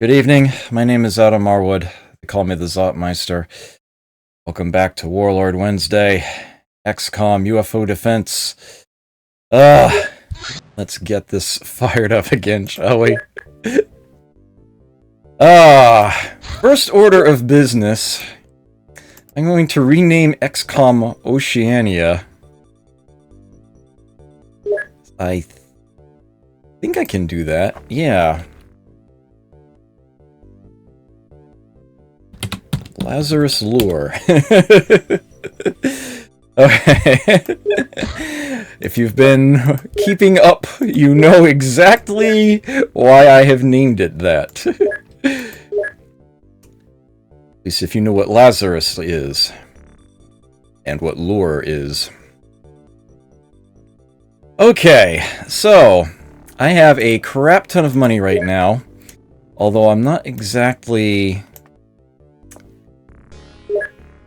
Good evening, my name is Adam Marwood. They call me the Zotmeister. Welcome back to Warlord Wednesday, XCOM, UFO Defense. Let's get this fired up again, shall we? First order of business. I'm going to rename XCOM Oceania. I think I can do that, yeah. Lazarus Lure. Okay. If you've been keeping up, you know exactly why I have named it that. At least if you know what Lazarus is. And what Lure is. Okay, so I have a crap ton of money right now. Although I'm not exactly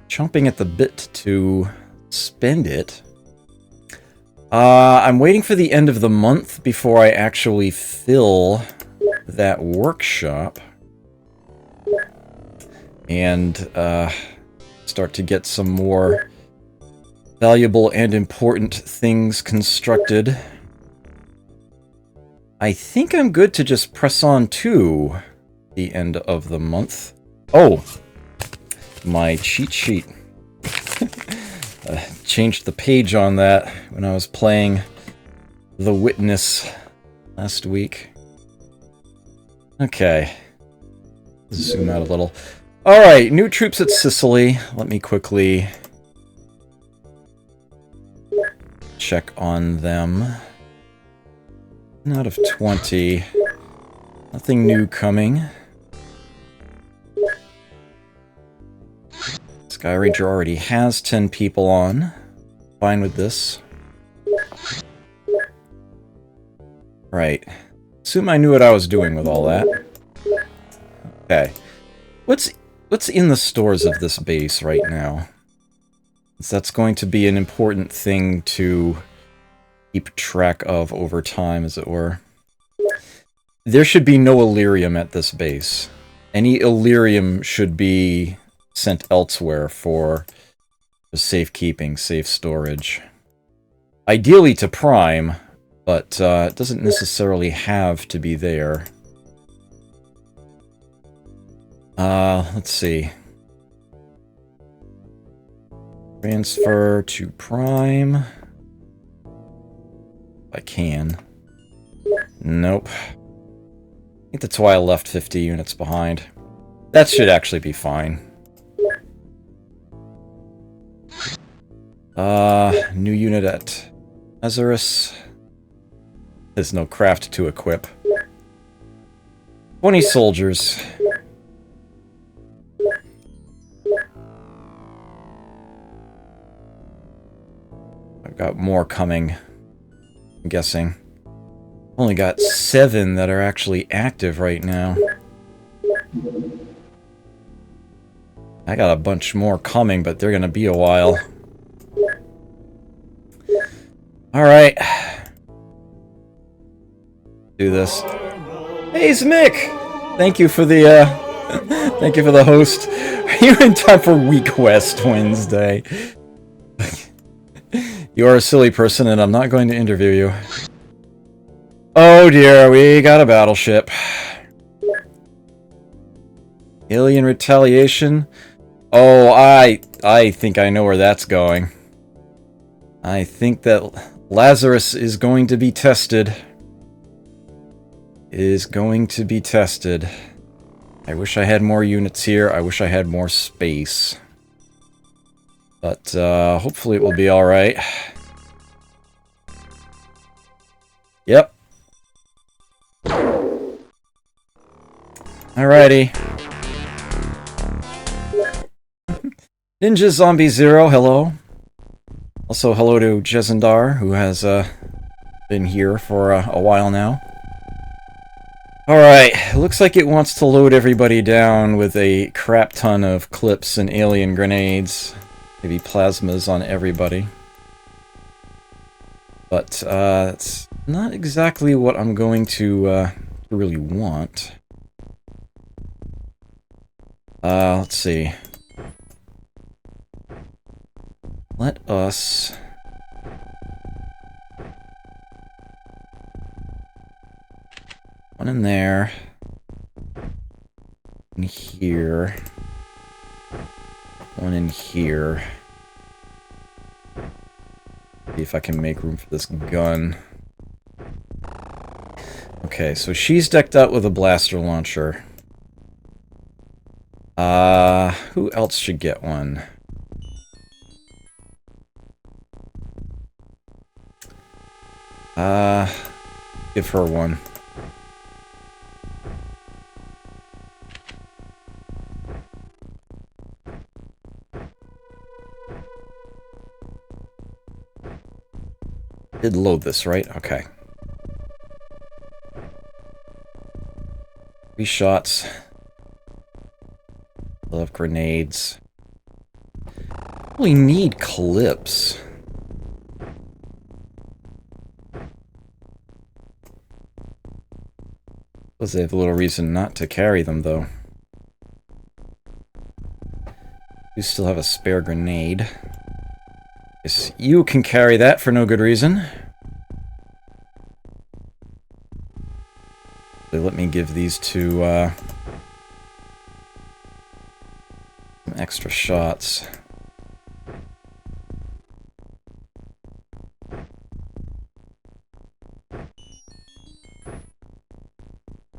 chomping at the bit to spend it. I'm waiting for the end of the month before I actually fill that workshop and start to get some more valuable and important things constructed. I think I'm good to just press on to the end of the month. Oh! My cheat sheet. Changed the page on that when I was playing The Witness last week. Okay. Zoom out a little. Alright, new troops at Sicily. Let me quickly check on them. Out of 20. Nothing new coming. Sky Ranger already has 10 people on. Fine with this. Right. Assume I knew what I was doing with all that. Okay. What's in the stores of this base right now? That's going to be an important thing to keep track of over time, as it were. There should be no Illyrium at this base. Any Illyrium should be sent elsewhere for safekeeping, safe storage. Ideally to Prime, but it doesn't necessarily have to be there. Let's see. Transfer to Prime. If I can. Nope. I think that's why I left 50 units behind. That should actually be fine. New unit at Lazarus. There's no craft to equip. 20 soldiers. I've got more coming, I'm guessing. Only got 7 that are actually active right now. I got a bunch more coming, but they're gonna be a while. Alright. Do this. Hey, Zmick! Thank you for the, thank you for the host. Are you in time for Week West Wednesday? You are a silly person, and I'm not going to interview you. Oh dear, we got a battleship. Alien retaliation? Oh, I think I know where that's going. I think that Lazarus is going to be tested. Is going to be tested. I wish I had more units here. I wish I had more space. But hopefully it will be alright. Yep. Alrighty. Ninja Zombie Zero, hello. Also, hello to Jezendar, who has been here for a while now. Alright, looks like it wants to load everybody down with a crap ton of clips and alien grenades. Maybe plasmas on everybody. But it's not exactly what I'm going to really want. Let's see. Let us... One in there. In here. One in here. See if I can make room for this gun. Okay, so she's decked out with a blaster launcher. Who else should get one? Give her one. Did load this, right? Okay. 3 shots. We'll have grenades. We need clips. Suppose they have a little reason not to carry them, though. You still have a spare grenade. Yes, you can carry that for no good reason. So let me give these two some extra shots.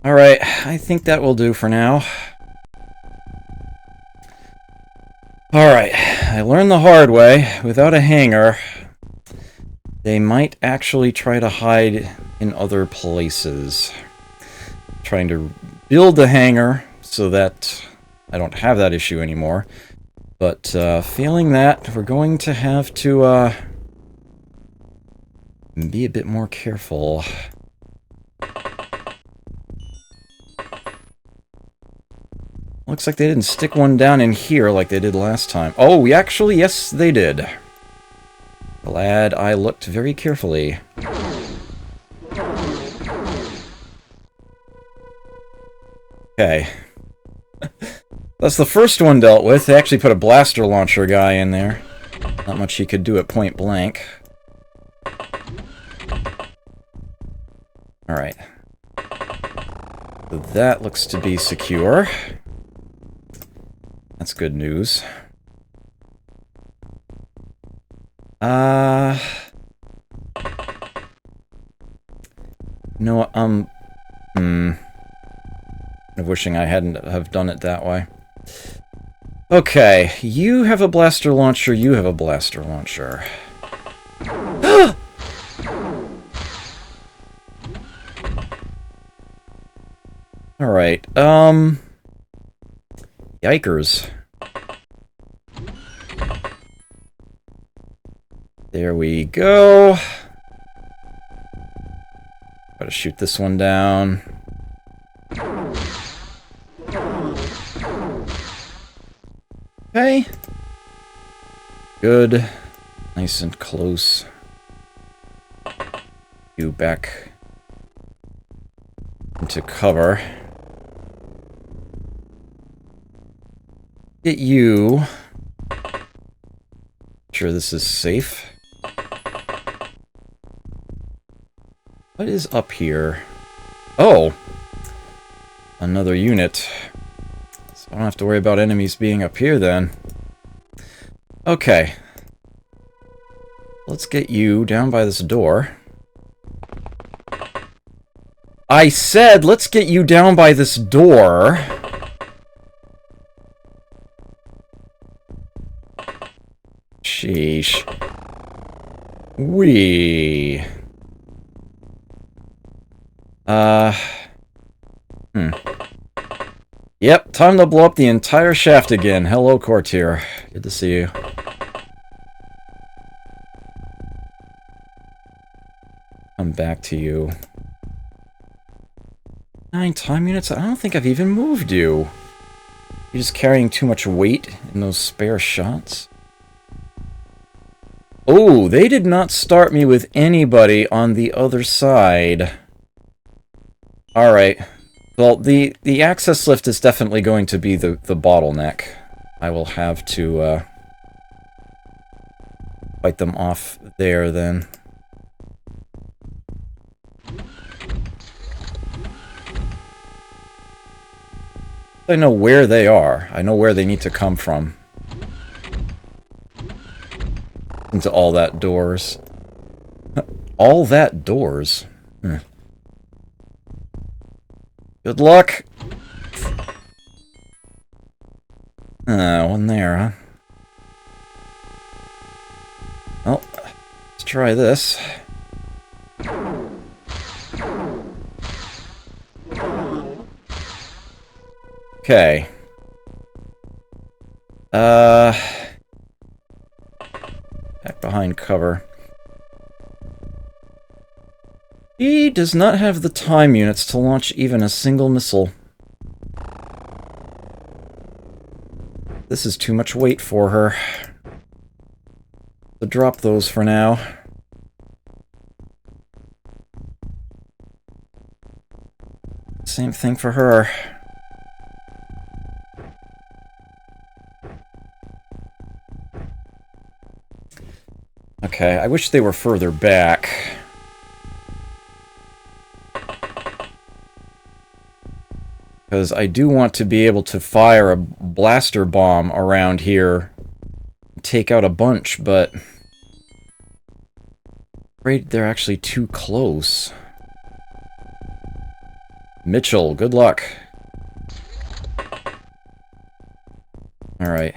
Alright, I think that will do for now. Alright, I learned the hard way. Without a hangar, they might actually try to hide in other places. Trying to build a hangar so that I don't have that issue anymore. But failing that, we're going to have to be a bit more careful. Looks like they didn't stick one down in here like they did last time. Oh, we actually, yes, they did. Glad I looked very carefully. Okay. That's the first one dealt with. They actually put a blaster launcher guy in there. Not much he could do at point blank. Alright. So that looks to be secure. That's good news. No, I'm wishing I hadn't have done it that way. Okay, you have a blaster launcher, you have a blaster launcher. Alright, yikers. There we go. Gotta shoot this one down. Okay. Good. Nice and close. You back into cover. Get you. Sure this is safe. What is up here? Oh! Another unit. So I don't have to worry about enemies being up here then. Okay. Let's get you down by this door. I said let's get you down by this door. Sheesh. Wee. Yep, time to blow up the entire shaft again. Hello, Courtier. Good to see you. Come back to you. 9 time units? I don't think I've even moved you. You're just carrying too much weight in those spare shots. Oh, they did not start me with anybody on the other side. Alright. Well, the access lift is definitely going to be the bottleneck. I will have to fight them off there then. I know where they are. I know where they need to come from. Into all that doors. All that doors? Good luck! One there, huh? Well, let's try this. Okay. Back behind cover. He does not have the time units to launch even a single missile. This is too much weight for her. So drop those for now. Same thing for her. Okay, I wish they were further back. Because I do want to be able to fire a blaster bomb around here. Take out a bunch, but... I'm afraid they're actually too close. Mitchell, good luck. Alright.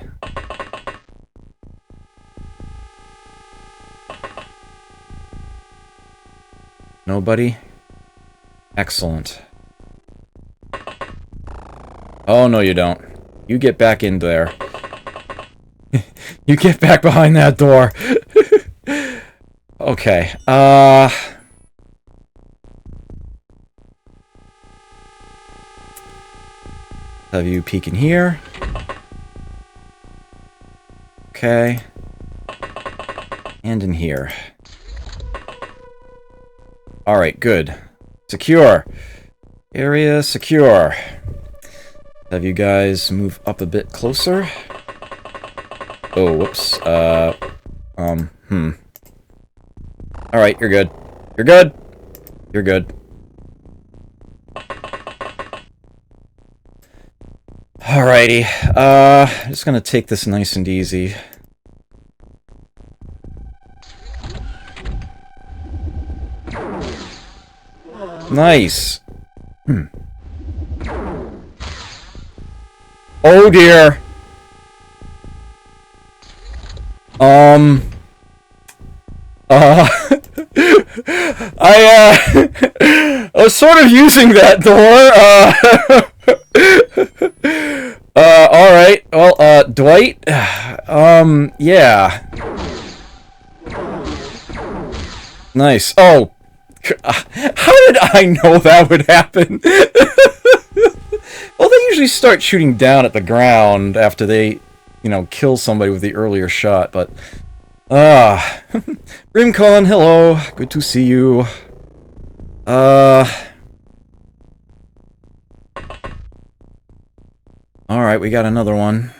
Nobody? Excellent. Oh, no you don't. You get back in there. You get back behind that door. Okay, have you peek in here? Okay. And in here. Alright, good. Secure. Area secure. Have you guys move up a bit closer? Oh, whoops. Alright, you're good. You're good! You're good. Alrighty. Just gonna take this nice and easy. Nice! Oh dear! I was sort of using that door, alright, well, Dwight, yeah. Nice. Oh, how did I know that would happen? Well, they usually start shooting down at the ground after they, you know, kill somebody with the earlier shot, but... Rimcon, hello. Good to see you. Alright, we got another one.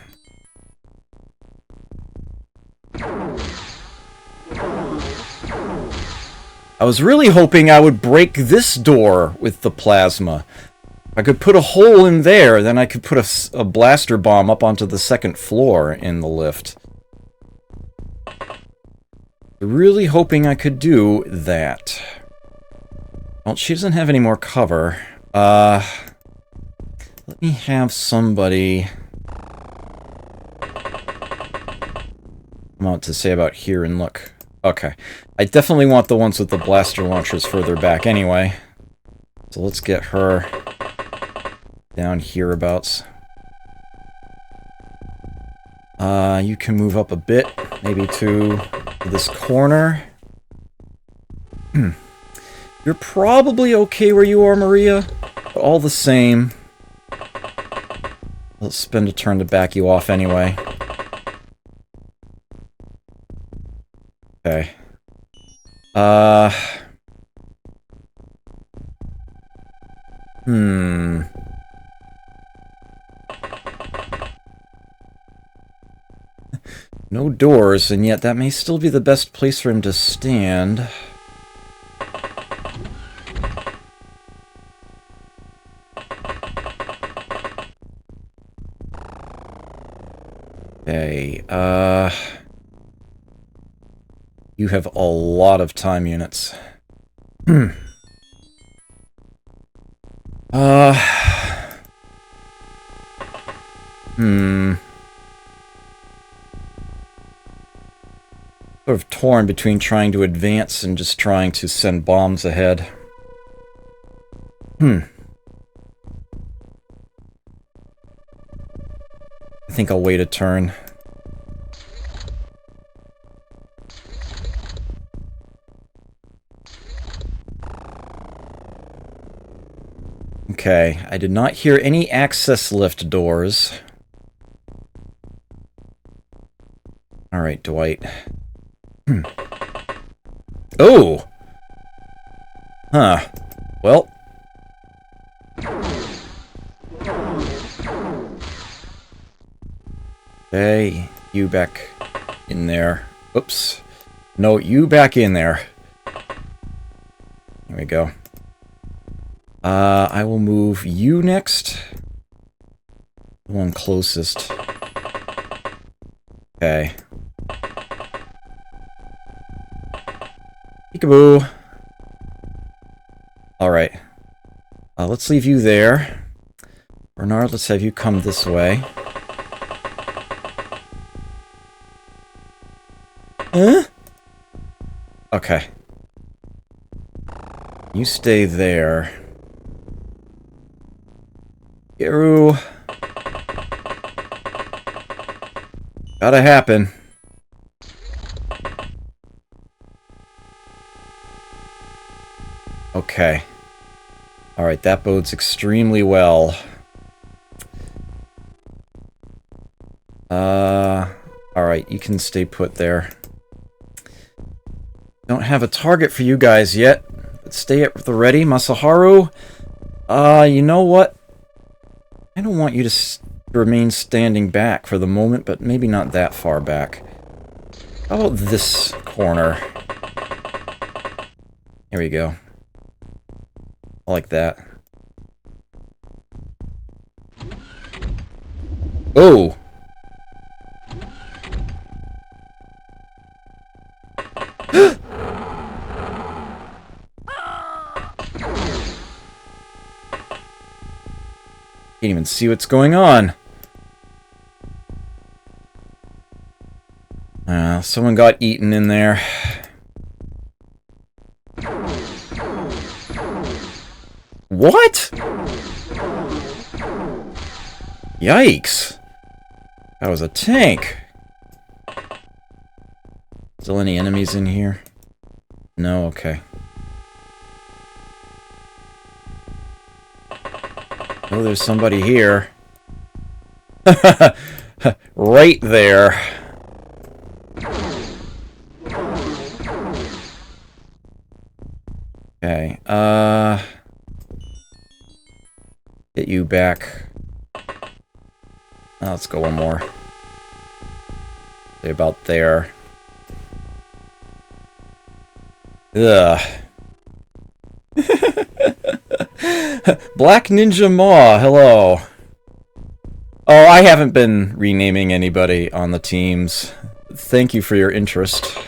I was really hoping I would break this door with the plasma. I could put a hole in there, then I could put a blaster bomb up onto the second floor in the lift. Really hoping I could do that. Well, she doesn't have any more cover. Let me have somebody... I want to say about here and look. Okay. I definitely want the ones with the blaster launchers further back anyway. So let's get her down hereabouts. You can move up a bit, maybe to this corner. You're probably okay where you are, Maria, but all the same, let's spend a turn to back you off anyway. Okay. Hmm. No doors, and yet that may still be the best place for him to stand. Okay, you have a lot of time units. Hmm. Sort of torn between trying to advance and just trying to send bombs ahead. I think I'll wait a turn. Okay, I did not hear any access lift doors. Alright, Dwight. Oh! Huh. Well. Okay, you back in there. Oops. No, you back in there. Here we go. I will move you next. The one closest. Okay. Peekaboo. Alright. Let's leave you there. Bernard, let's have you come this way. Huh? Okay. You stay there. Garu. Gotta happen. Okay. Alright, that bodes extremely well. Alright, you can stay put there. Don't have a target for you guys yet. But stay at the ready, Masaharu. You know what? I don't want you to remain standing back for the moment, but maybe not that far back. How about this corner? Here we go. I like that. Oh! Can't even see what's going on. Someone got eaten in there. What? Yikes. That was a tank. Still any enemies in here? No, okay. Oh, there's somebody here. Right there. Okay, get you back. Let's go one more. Stay about there. Ugh. Black Ninja Maw, hello. Oh, I haven't been renaming anybody on the teams. Thank you for your interest.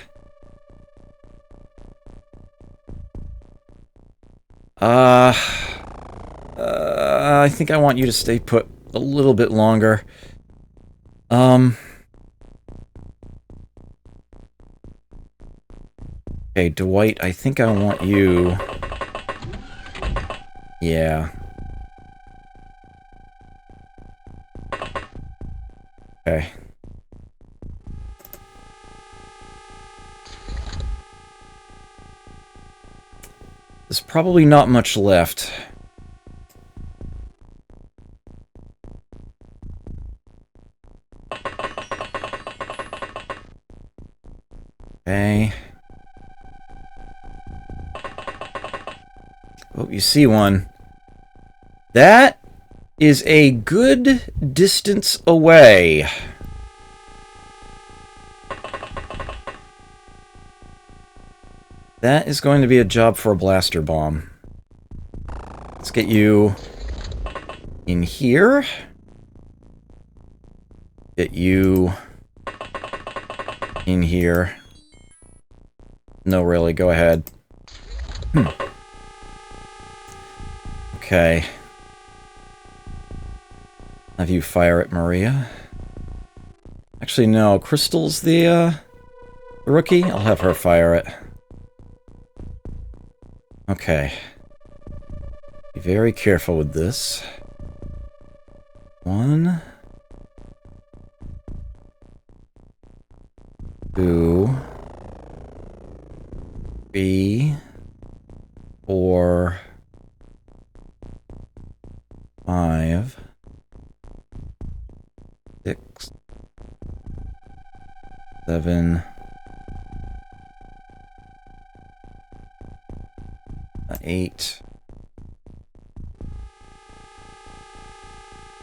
I think I want you to stay put a little bit longer. Okay, Dwight, I think I want you... Yeah. Okay. There's probably not much left. Okay. Oh, you see one. That is a good distance away. That is going to be a job for a blaster bomb. Let's get you in here. Get you in here. No, really, go ahead. Okay. Have you fire at Maria. Actually, no. Crystal's the rookie? I'll have her fire it. Okay. Be very careful with this. 1, 2, 3, 4, 5, 6, 7, 8,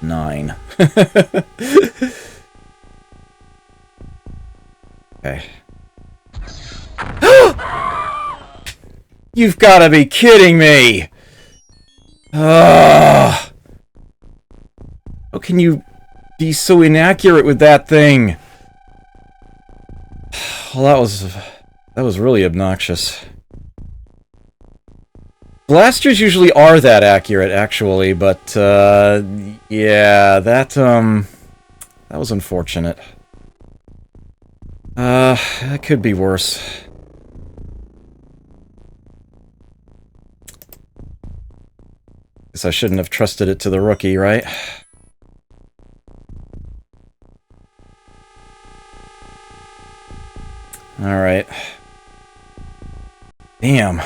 9. Okay. You've got to be kidding me! How can you be so inaccurate with that thing? Well, that was really obnoxious. Blasters usually are that accurate, actually, but, yeah, that was unfortunate. That could be worse. Guess I shouldn't have trusted it to the rookie, right? Alright. Damn.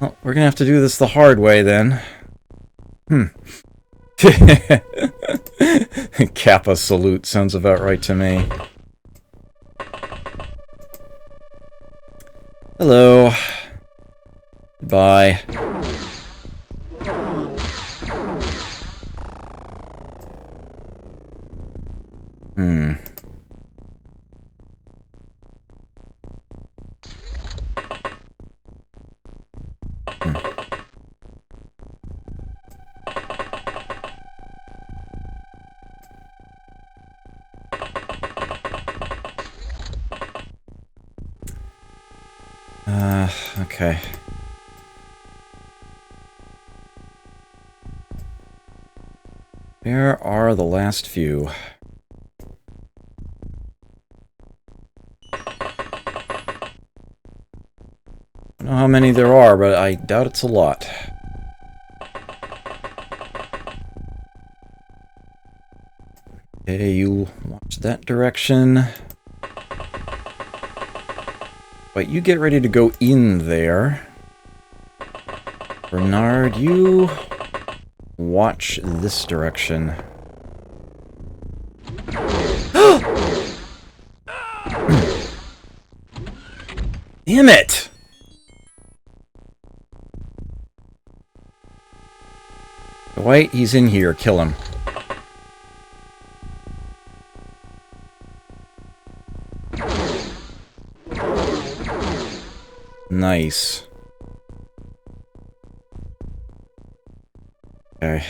Well, we're gonna have to do this the hard way, then. Kappa salute sounds about right to me. Hello. Goodbye. Okay. Where are the last few? I don't know how many there are, but I doubt it's a lot. Okay, you watch that direction. Wait, you get ready to go in there. Bernard, you watch this direction. Damn it! Dwight, he's in here. Kill him. Nice. Okay.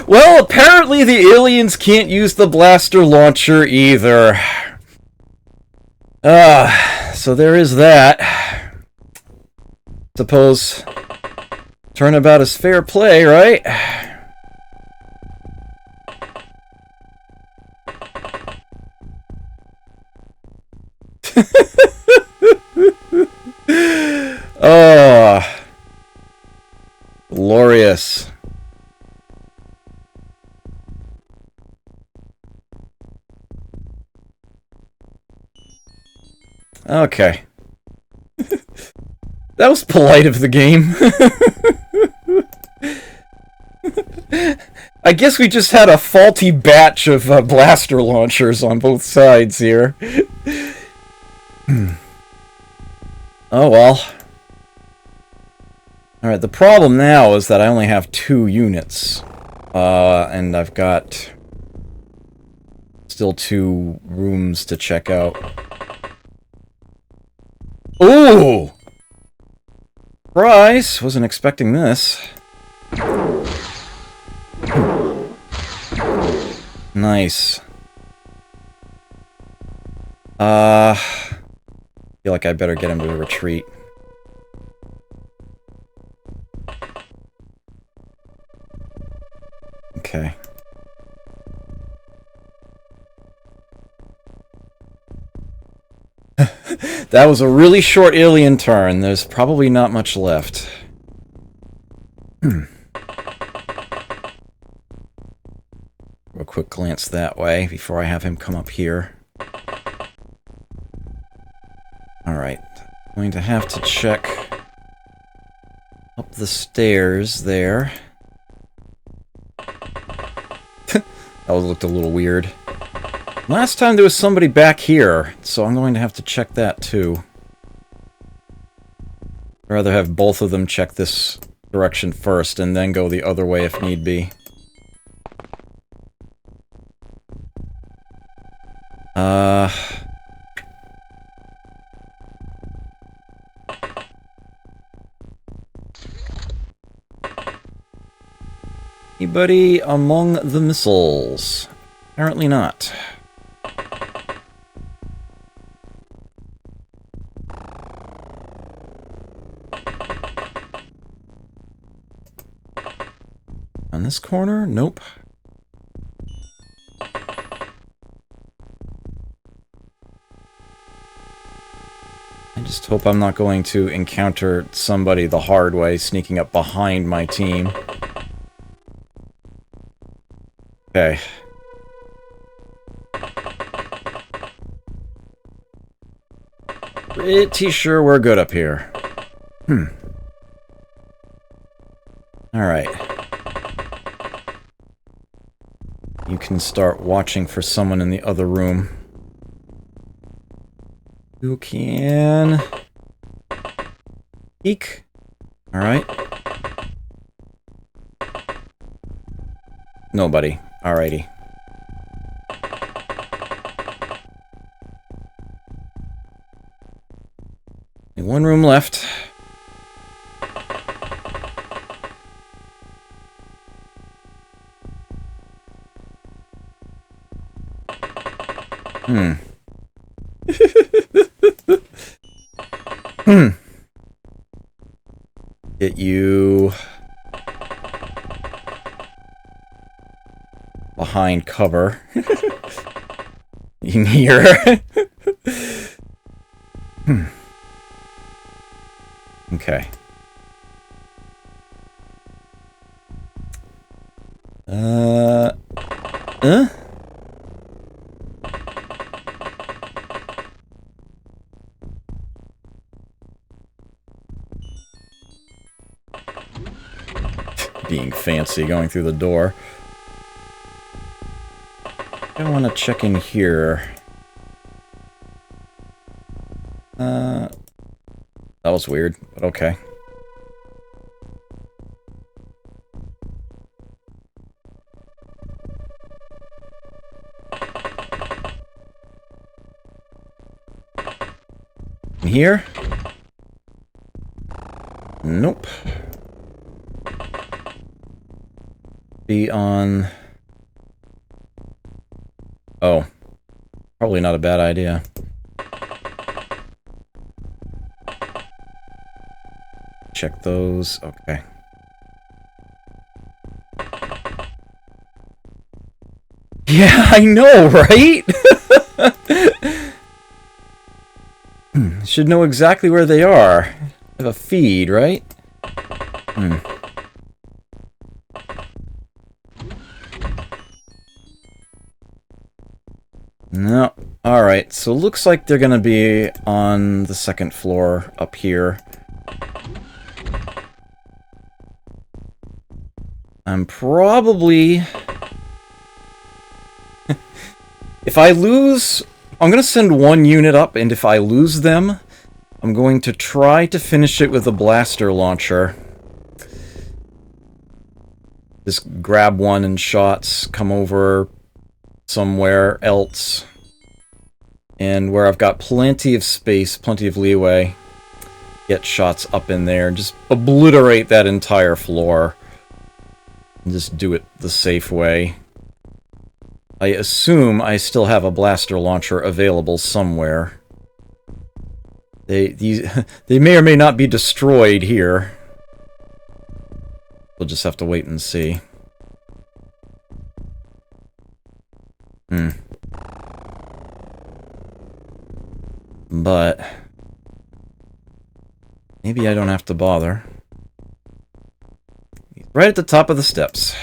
Well, apparently the aliens can't use the blaster launcher either. So there is that. Suppose turnabout is fair play, right? Oh, glorious. Okay. That was polite of the game. I guess we just had a faulty batch of blaster launchers on both sides here. Oh well. Alright, the problem now is that I only have 2 units. And I've got still 2 rooms to check out. Ooh! Surprise! Wasn't expecting this. Nice. Feel like I better get him to retreat. Okay. That was a really short alien turn. There's probably not much left. A quick glance that way before I have him come up here. Alright. Going to have to check up the stairs there. That looked a little weird. Last time there was somebody back here, so I'm going to have to check that too. I'd rather have both of them check this direction first and then go the other way if need be. Anybody among the missiles? Apparently not. On this corner? Nope. I just hope I'm not going to encounter somebody the hard way, sneaking up behind my team. Okay. Pretty sure we're good up here. Alright. You can start watching for someone in the other room. You can... Eek. Alright. Nobody. Alrighty. Only one room left. Get you behind cover. In here. Okay. Being fancy, going through the door. I want to check in here. That was weird, but okay. In here? Nope. Be on... Oh. Probably not a bad idea. Check those. Okay. Yeah, I know, right? Should know exactly where they are. Have a feed, right? No. Alright, so looks like they're gonna be on the second floor up here. I'm probably... If I lose I'm gonna send one unit up, and if I lose them, I'm going to try to finish it with a blaster launcher. Just grab one and shots, come over somewhere else. And where I've got plenty of space, plenty of leeway, get shots up in there and just obliterate that entire floor. And just do it the safe way. I assume I still have a blaster launcher available somewhere. They may or may not be destroyed here. We'll just have to wait and see. But maybe I don't have to bother. Right at the top of the steps.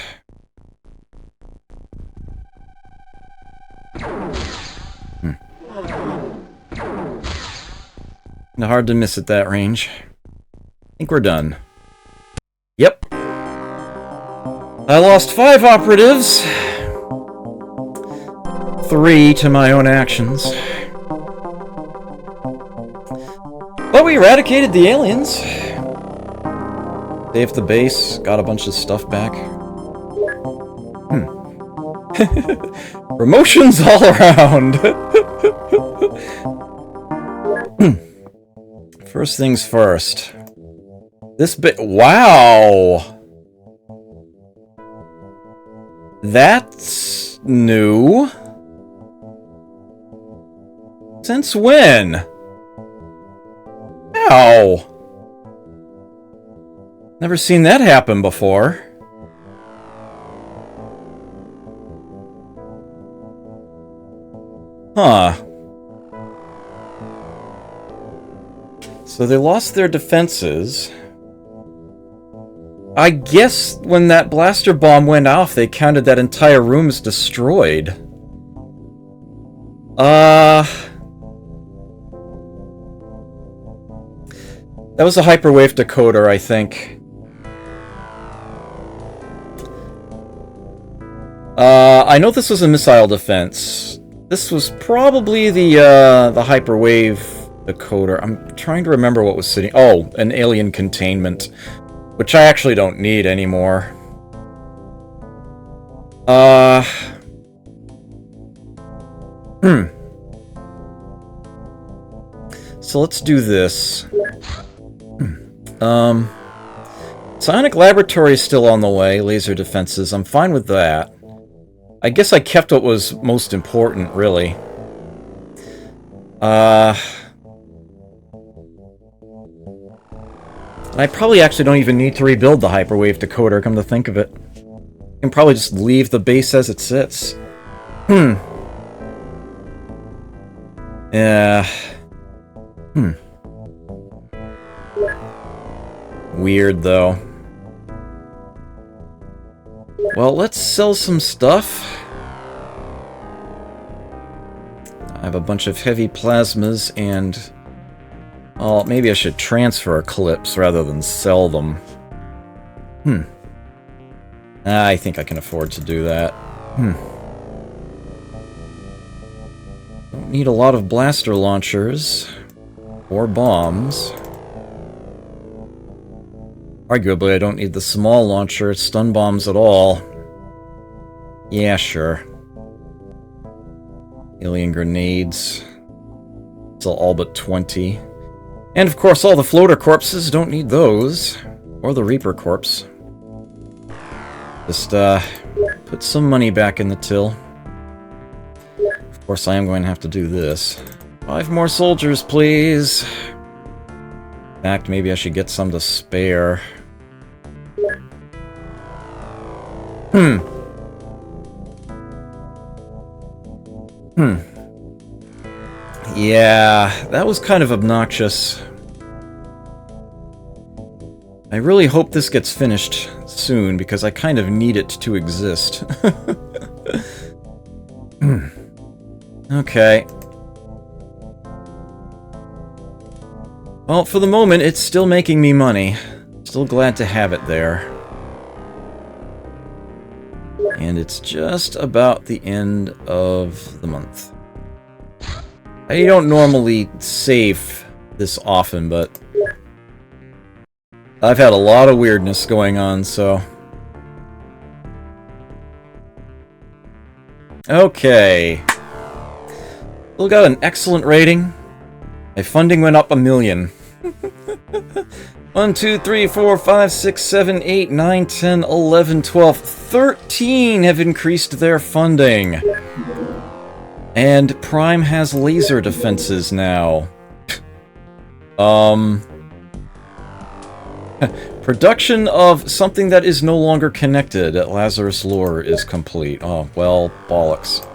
Hard to miss at that range. I think we're done. Yep. I lost 5 operatives. 3 to my own actions. But we eradicated the aliens. Saved the base, got a bunch of stuff back. Promotions all around. First things first. This bit. Wow! That's new. Since when? Ow! Never seen that happen before. Huh. So they lost their defenses. I guess when that blaster bomb went off, they counted that entire room as destroyed. That was a hyperwave decoder, I think. I know this was a missile defense. This was probably the hyperwave decoder. I'm trying to remember what was sitting... Oh, an alien containment. Which I actually don't need anymore. So let's do this. Psionic Laboratory is still on the way. Laser defenses. I'm fine with that. I guess I kept what was most important, really. I probably actually don't even need to rebuild the hyperwave decoder, come to think of it. I can probably just leave the base as it sits. Yeah. Weird, though. Well, let's sell some stuff. I have a bunch of heavy plasmas and... Oh, maybe I should transfer Eclipse rather than sell them. I think I can afford to do that. Don't need a lot of blaster launchers. Or bombs. Arguably, I don't need the small launcher, stun bombs at all. Yeah, sure. Alien grenades. Still all but 20. And of course, all the floater corpses, don't need those. Or the Reaper corpse. Just, put some money back in the till. Of course, I am going to have to do this. 5 more soldiers, please. In fact, maybe I should get some to spare. Yeah, that was kind of obnoxious. I really hope this gets finished soon, because I kind of need it to exist. Okay. Well, for the moment, it's still making me money. Still glad to have it there. And it's just about the end of the month. I don't normally save this often, but I've had a lot of weirdness going on, so... Okay. Still got an excellent rating. My funding went up 1 million. 1, 2, 3, 4, 5, 6, 7, 8, 9, 10, 11, 12, 13 have increased their funding. And Prime has laser defenses now. Production of something that is no longer connected at Lazarus Lore is complete. Oh, well, bollocks.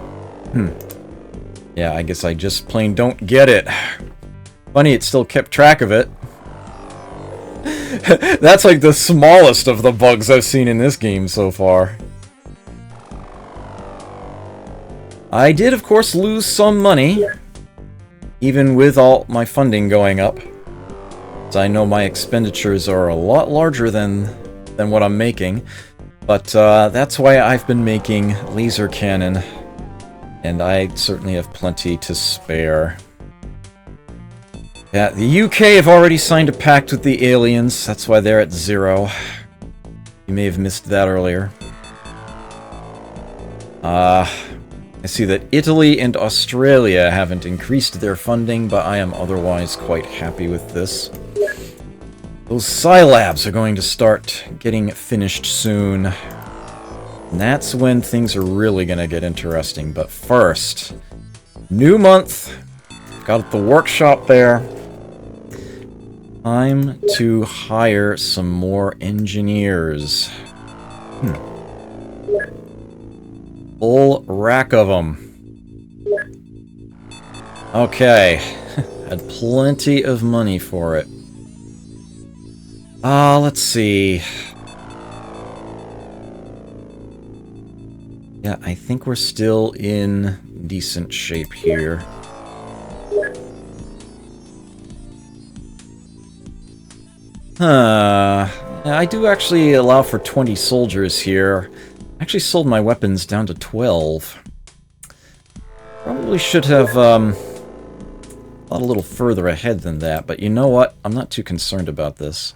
Yeah, I guess I just plain don't get it. Funny, it still kept track of it. That's like the smallest of the bugs I've seen in this game so far. I did, of course, lose some money, even with all my funding going up. So I know my expenditures are a lot larger than what I'm making, but that's why I've been making laser cannon, and I certainly have plenty to spare. Yeah, the UK have already signed a pact with the aliens, that's why they're at 0. You may have missed that earlier. I see that Italy and Australia haven't increased their funding, but I am otherwise quite happy with this. Those Scilabs are going to start getting finished soon. And that's when things are really going to get interesting. But first, new month. Got the workshop there. Time to hire some more engineers. Full rack of them. Okay. Had plenty of money for it. Let's see. Yeah, I think we're still in decent shape here. I do actually allow for 20 soldiers here. I actually sold my weapons down to 12. Probably should have thought a little further ahead than that, but you know what? I'm not too concerned about this.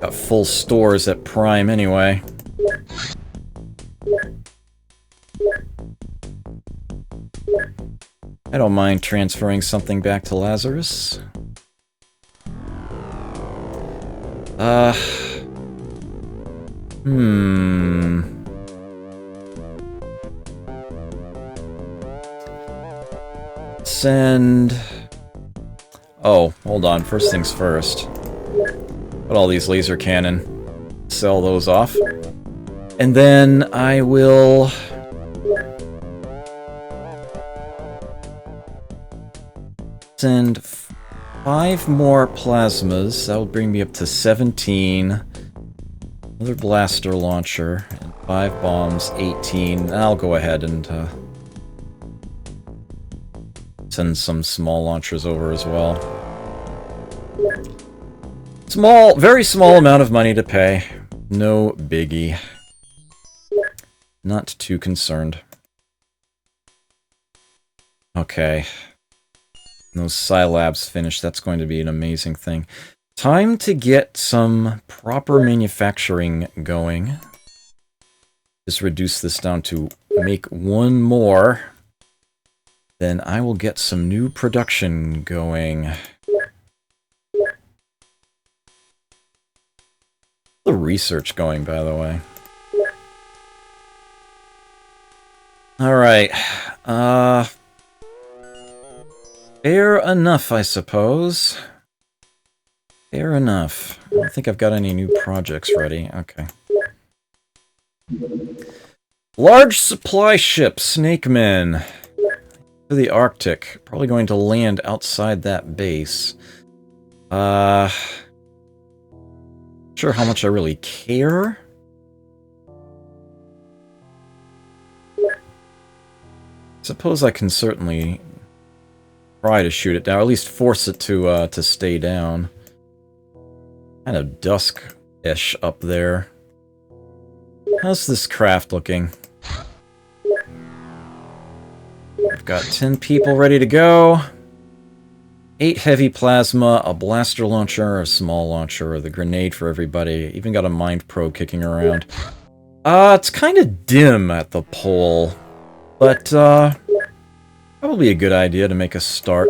Got full stores at Prime anyway. I don't mind transferring something back to Lazarus. Send... Oh, hold on. First things first. Put all these laser cannon. Sell those off. And then I will... send 5 more plasmas. That will bring me up to 17. Another blaster launcher. And 5 bombs, 18. I'll go ahead and send some small launchers over as well. Small, very small amount of money to pay. No biggie. Not too concerned. Okay. Those Scilabs finished. That's going to be an amazing thing. Time to get some proper manufacturing going. Just reduce this down to make 1 more. Then I will get some new production going. The research going, by the way. Alright. Fair enough, I suppose. Fair enough. I don't think I've got any new projects ready. Okay. Large supply ship, Snakemen. To the Arctic. Probably going to land outside that base. Sure how much I really care. Suppose I can certainly try to shoot it down, or at least force it to stay down. Kind of dusk-ish up there. How's this craft looking? I've got 10 people ready to go. 8 heavy plasma, a blaster launcher, a small launcher, the grenade for everybody. Even got a mind probe kicking around. It's kind of dim at the pole, but probably a good idea to make a start.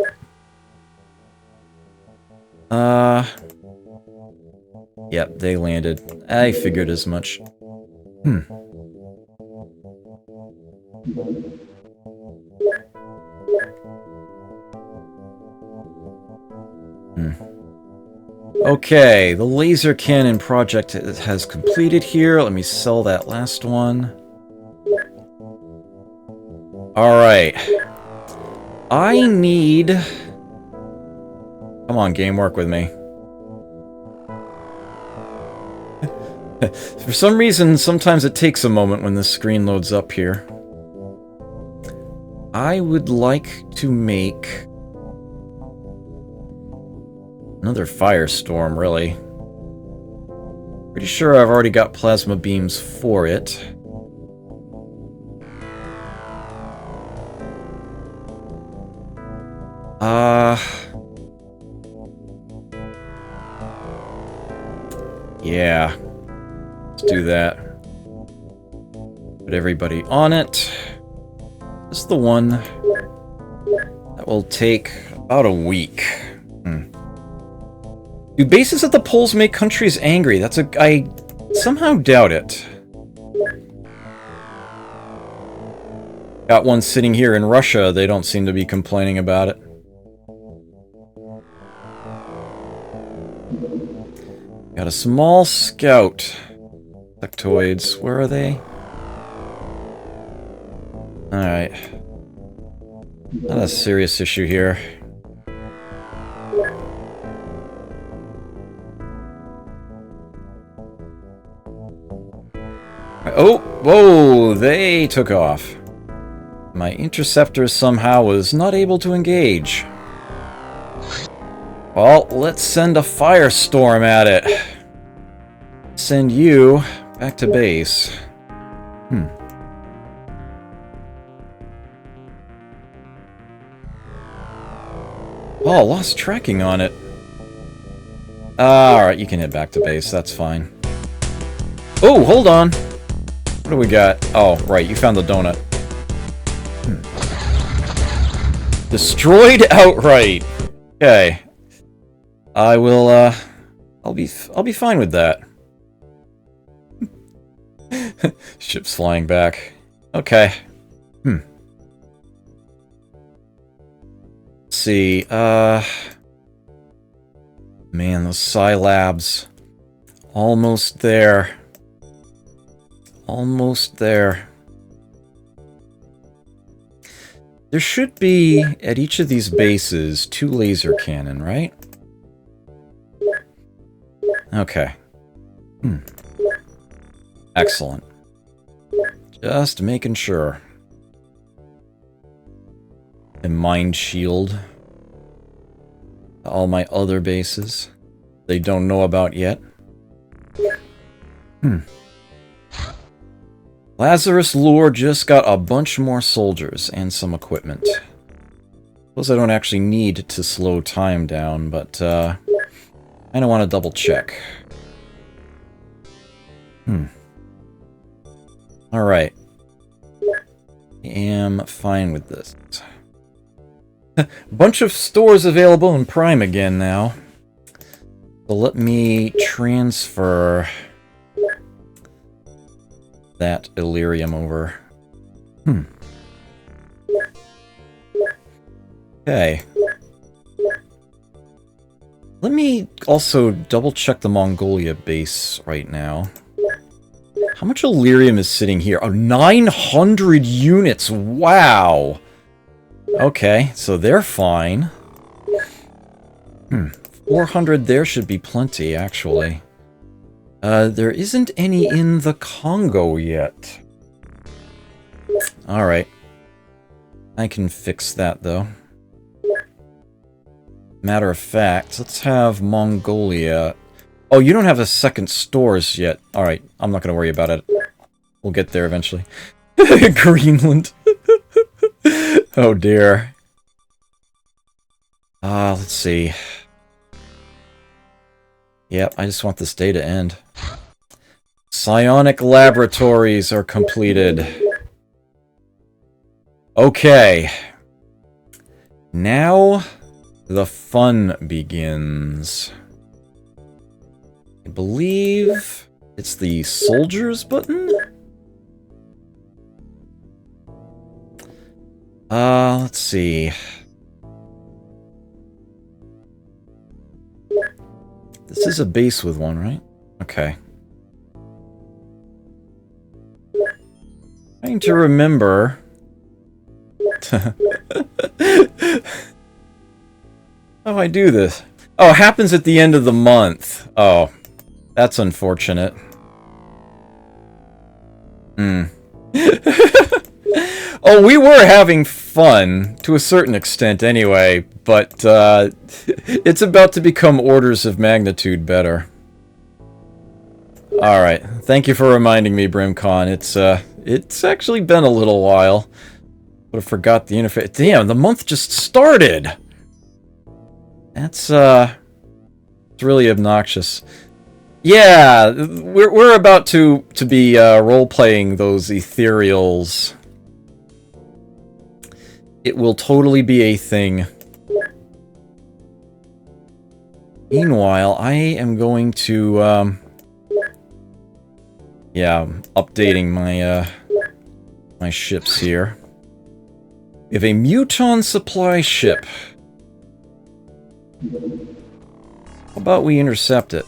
Yep, they landed. I figured as much. Okay, the laser cannon project has completed here. Let me sell that last one. Alright. I need... Come on, game, work with me. For some reason, sometimes it takes a moment when the screen loads up here. I would like to make... another firestorm, really. Pretty sure I've already got plasma beams for it. Yeah. Let's do that. Put everybody on it. This is the one that will take about a week. Do bases at the poles make countries angry? I somehow doubt it. Got one sitting here in Russia, they don't seem to be complaining about it. Got a small scout. Sectoids, where are they? Alright. Not a serious issue here. Oh! Whoa! They took off. My interceptor somehow was not able to engage. Well, let's send a firestorm at it. Send you back to base. Oh, lost tracking on it. Alright, you can head back to base, that's fine. Oh, hold on! What do we got? Oh, right, you found the donut. Destroyed outright! Okay. I will, I'll be fine with that. Ships flying back. Okay. Let's see, man, those Psi Labs. Almost there. Almost there. There should be, at each of these bases, 2 laser cannon, right? Okay. Excellent. Just making sure. A mind shield. All my other bases. They don't know about yet. Lazarus Lure just got a bunch more soldiers and some equipment. Suppose I don't actually need to slow time down, but I don't want to double check. Alright. I am fine with this. Bunch of stores available in Prime again now. So let me transfer that Illyrium over. Okay. Let me also double check the Mongolia base right now. How much Illyrium is sitting here? Oh, 900 units! Wow! Okay, so they're fine. 400 there should be plenty, actually. There isn't any in the Congo yet. Alright. I can fix that, though. Matter of fact, let's have Mongolia. Oh, you don't have a second stores yet. Alright, I'm not gonna worry about it. We'll get there eventually. Greenland. Oh dear. Let's see. Yep, I just want this day to end. Psionic laboratories are completed. Okay. Now, the fun begins. I believe it's the soldiers button? Let's see. This is a base with one, right? Okay. Trying to remember. How do I do this? Oh, it happens at the end of the month. Oh, that's unfortunate. Oh, we were having fun, to a certain extent anyway, but it's about to become orders of magnitude better. Alright, thank you for reminding me, Brimcon. It's actually been a little while. Would have forgot the interface. Damn, the month just started! That's, it's really obnoxious. Yeah, we're about to be role-playing those ethereals. It will totally be a thing. Meanwhile, I am going to, yeah, updating my, my ships here. We have a Muton supply ship. How about we intercept it?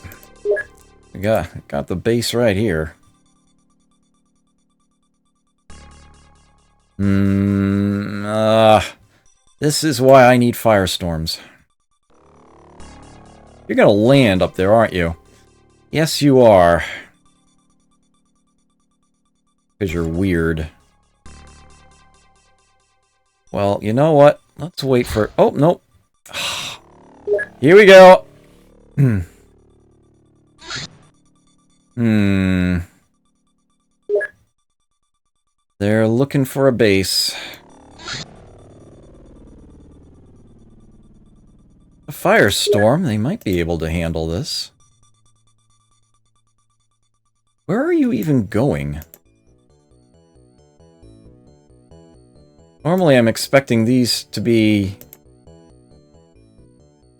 We got the base right here. This is why I need firestorms. You're gonna land up there, aren't you? Yes, you are. Because you're weird. Well, you know what? Let's wait for... Oh, nope. Here we go. They're looking for a base. A firestorm? They might be able to handle this. Where are you even going? Normally I'm expecting these to be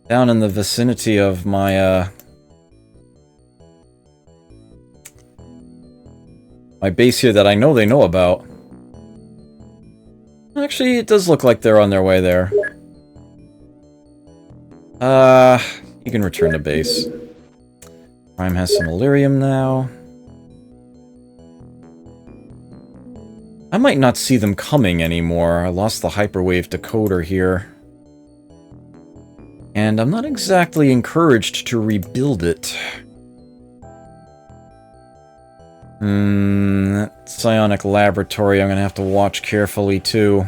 down in the vicinity of my, my base here that I know they know about. Actually, it does look like they're on their way there. You can return to base. Prime has some Illyrium now. I might not see them coming anymore. I lost the hyperwave decoder here. And I'm not exactly encouraged to rebuild it. That psionic laboratory I'm gonna have to watch carefully too.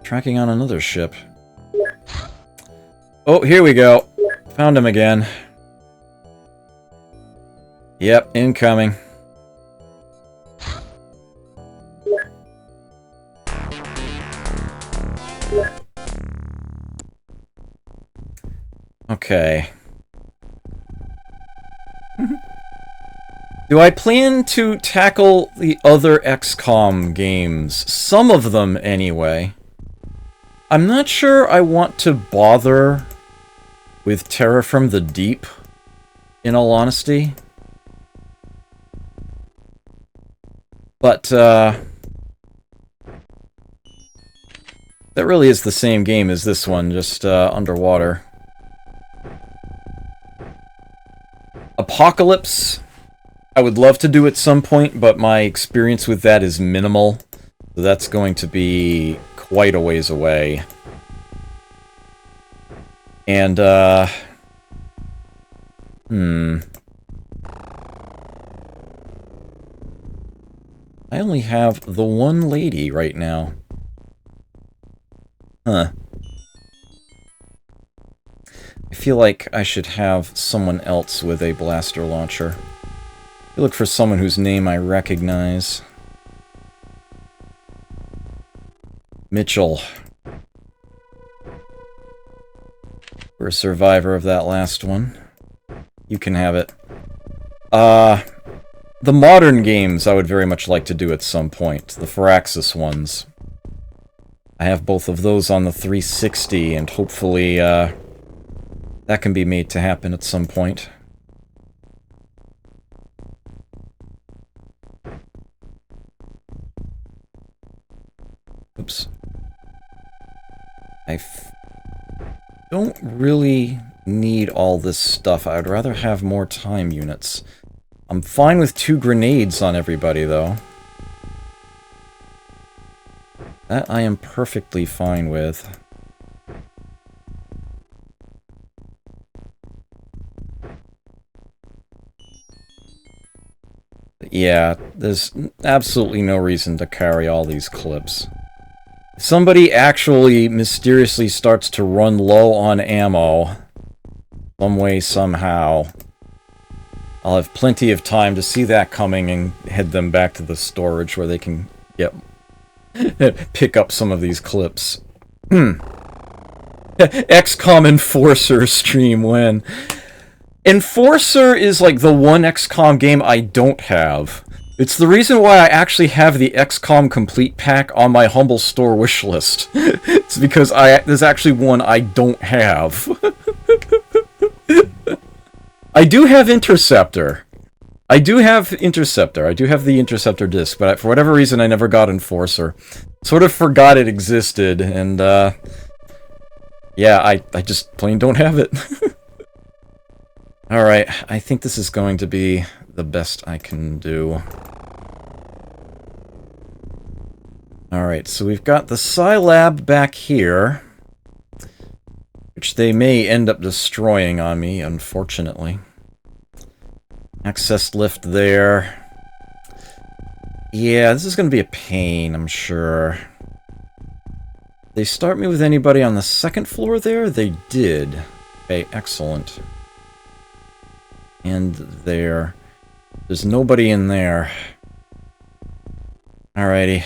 Tracking on another ship. Oh, here we go. Found him again. Yep, incoming. Okay. Do I plan to tackle the other XCOM games? Some of them, anyway. I'm not sure I want to bother with Terror from the Deep, in all honesty. But, that really is the same game as this one, just, underwater. Apocalypse, I would love to do at some point, but my experience with that is minimal. So that's going to be quite a ways away. And, I only have the one lady right now. Huh. I feel like I should have someone else with a blaster launcher. look for someone whose name I recognize. Mitchell. We're a survivor of that last one. You can have it. The modern games I would very much like to do at some point. The Firaxis ones. I have both of those on the 360, and hopefully, that can be made to happen at some point. Oops. Don't really need all this stuff. I'd rather have more time units. I'm fine with 2 grenades on everybody, though. That I am perfectly fine with. Yeah, there's absolutely no reason to carry all these clips. If somebody actually mysteriously starts to run low on ammo, some way, somehow, I'll have plenty of time to see that coming and head them back to the storage where they can get pick up some of these clips. XCOM Enforcer stream when. Enforcer is like the one XCOM game I don't have. It's the reason why I actually have the XCOM Complete Pack on my Humble Store wishlist. It's because there's actually one I don't have. I do have Interceptor. I do have the Interceptor disc, but for whatever reason I never got Enforcer. Sort of forgot it existed, and yeah, I just plain don't have it. Alright, I think this is going to be the best I can do. Alright, so we've got the Scilab back here, which they may end up destroying on me, unfortunately. Access lift there. Yeah, this is going to be a pain, I'm sure. They start me with anybody on the second floor there? They did. Okay, excellent. And there. There's nobody in there. Alrighty.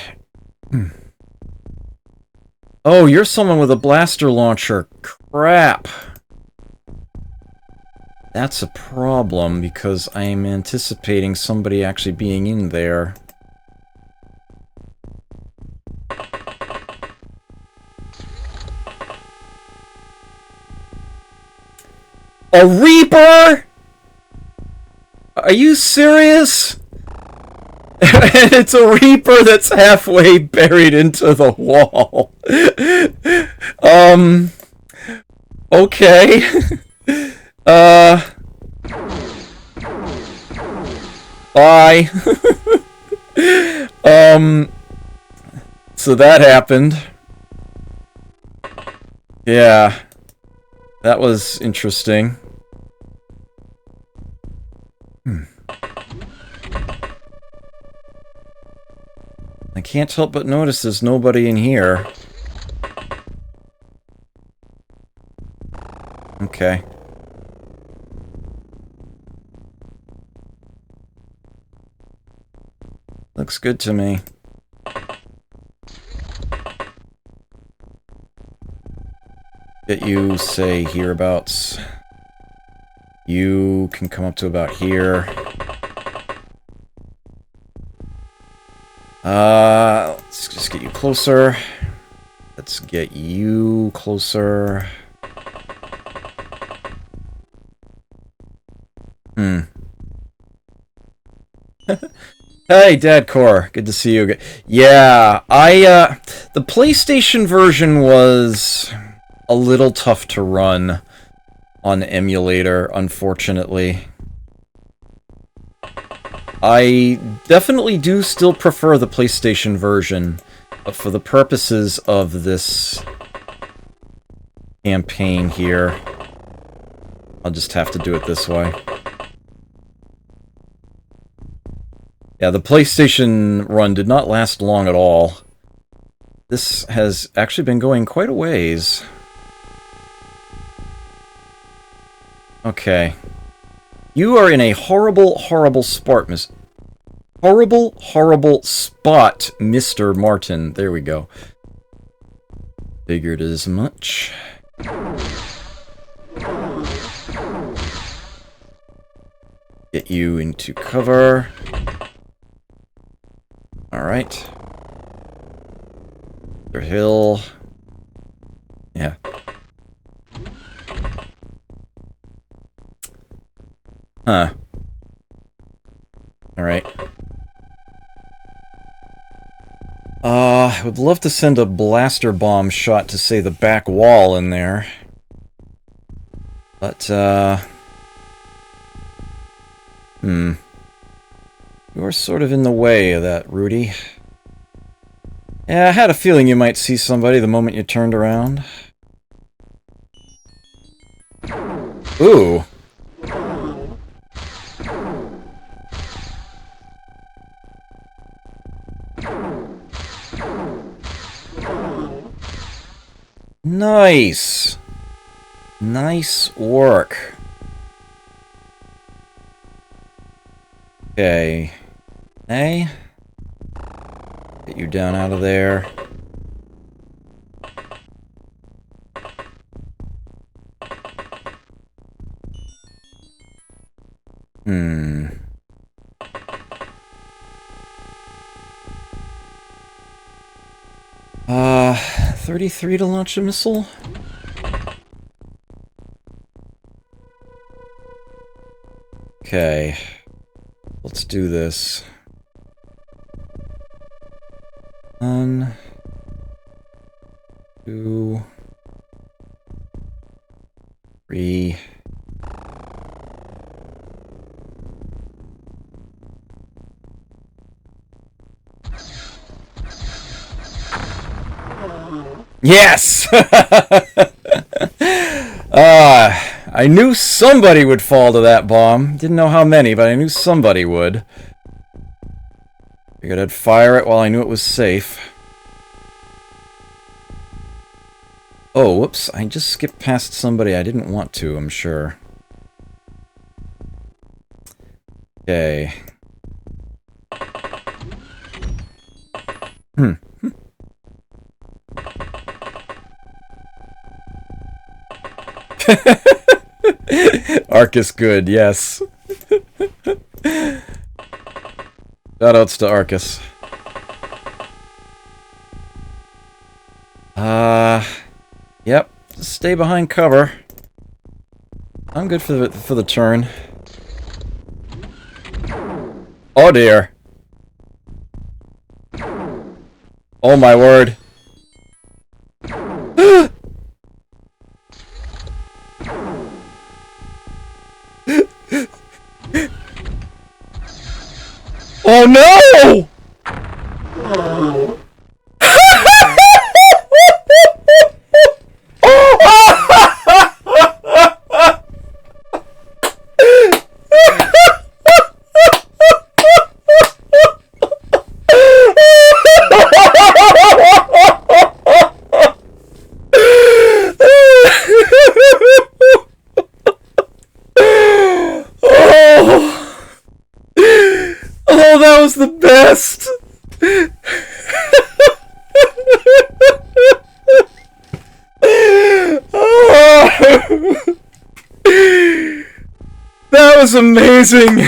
Oh, you're someone with a blaster launcher. Crap. That's a problem, because I'm anticipating somebody actually being in there. A Reaper?! Are you serious? And it's a Reaper that's halfway buried into the wall. Okay. Bye. So that happened. Yeah. That was interesting. I can't help but notice there's nobody in here. Okay. Looks good to me. Get you, say, hereabouts. You can come up to about here. Let's just get you closer. Let's get you closer. Hey, Dadcore. Good to see you again. Yeah, the PlayStation version was a little tough to run on emulator, unfortunately. I definitely do still prefer the PlayStation version, but for the purposes of this campaign here, I'll just have to do it this way. Yeah, the PlayStation run did not last long at all. This has actually been going quite a ways. Okay. You are in a horrible, horrible spot, horrible, horrible spot, Mr. Martin. There we go. Figured as much. Get you into cover. Alright. Hill. Yeah. Huh. Alright. I would love to send a blaster bomb shot to, say, the back wall in there. But, You're sort of in the way of that, Rudy. Yeah, I had a feeling you might see somebody the moment you turned around. Ooh. Nice! Nice work. Okay. Hey. Get you down out of there. Hmm. 33 to launch a missile? Okay. Let's do this. 1, 2, 3. Yes! I knew somebody would fall to that bomb. Didn't know how many, but I knew somebody would. Figured I'd fire it while I knew it was safe. Oh, whoops. I just skipped past somebody I didn't want to, I'm sure. Okay. Arcus good, yes. Shoutouts to Arcus. Yep. Just stay behind cover. I'm good for the turn. Oh dear. Oh my word. Oh no! Oh, that was the best! That was amazing!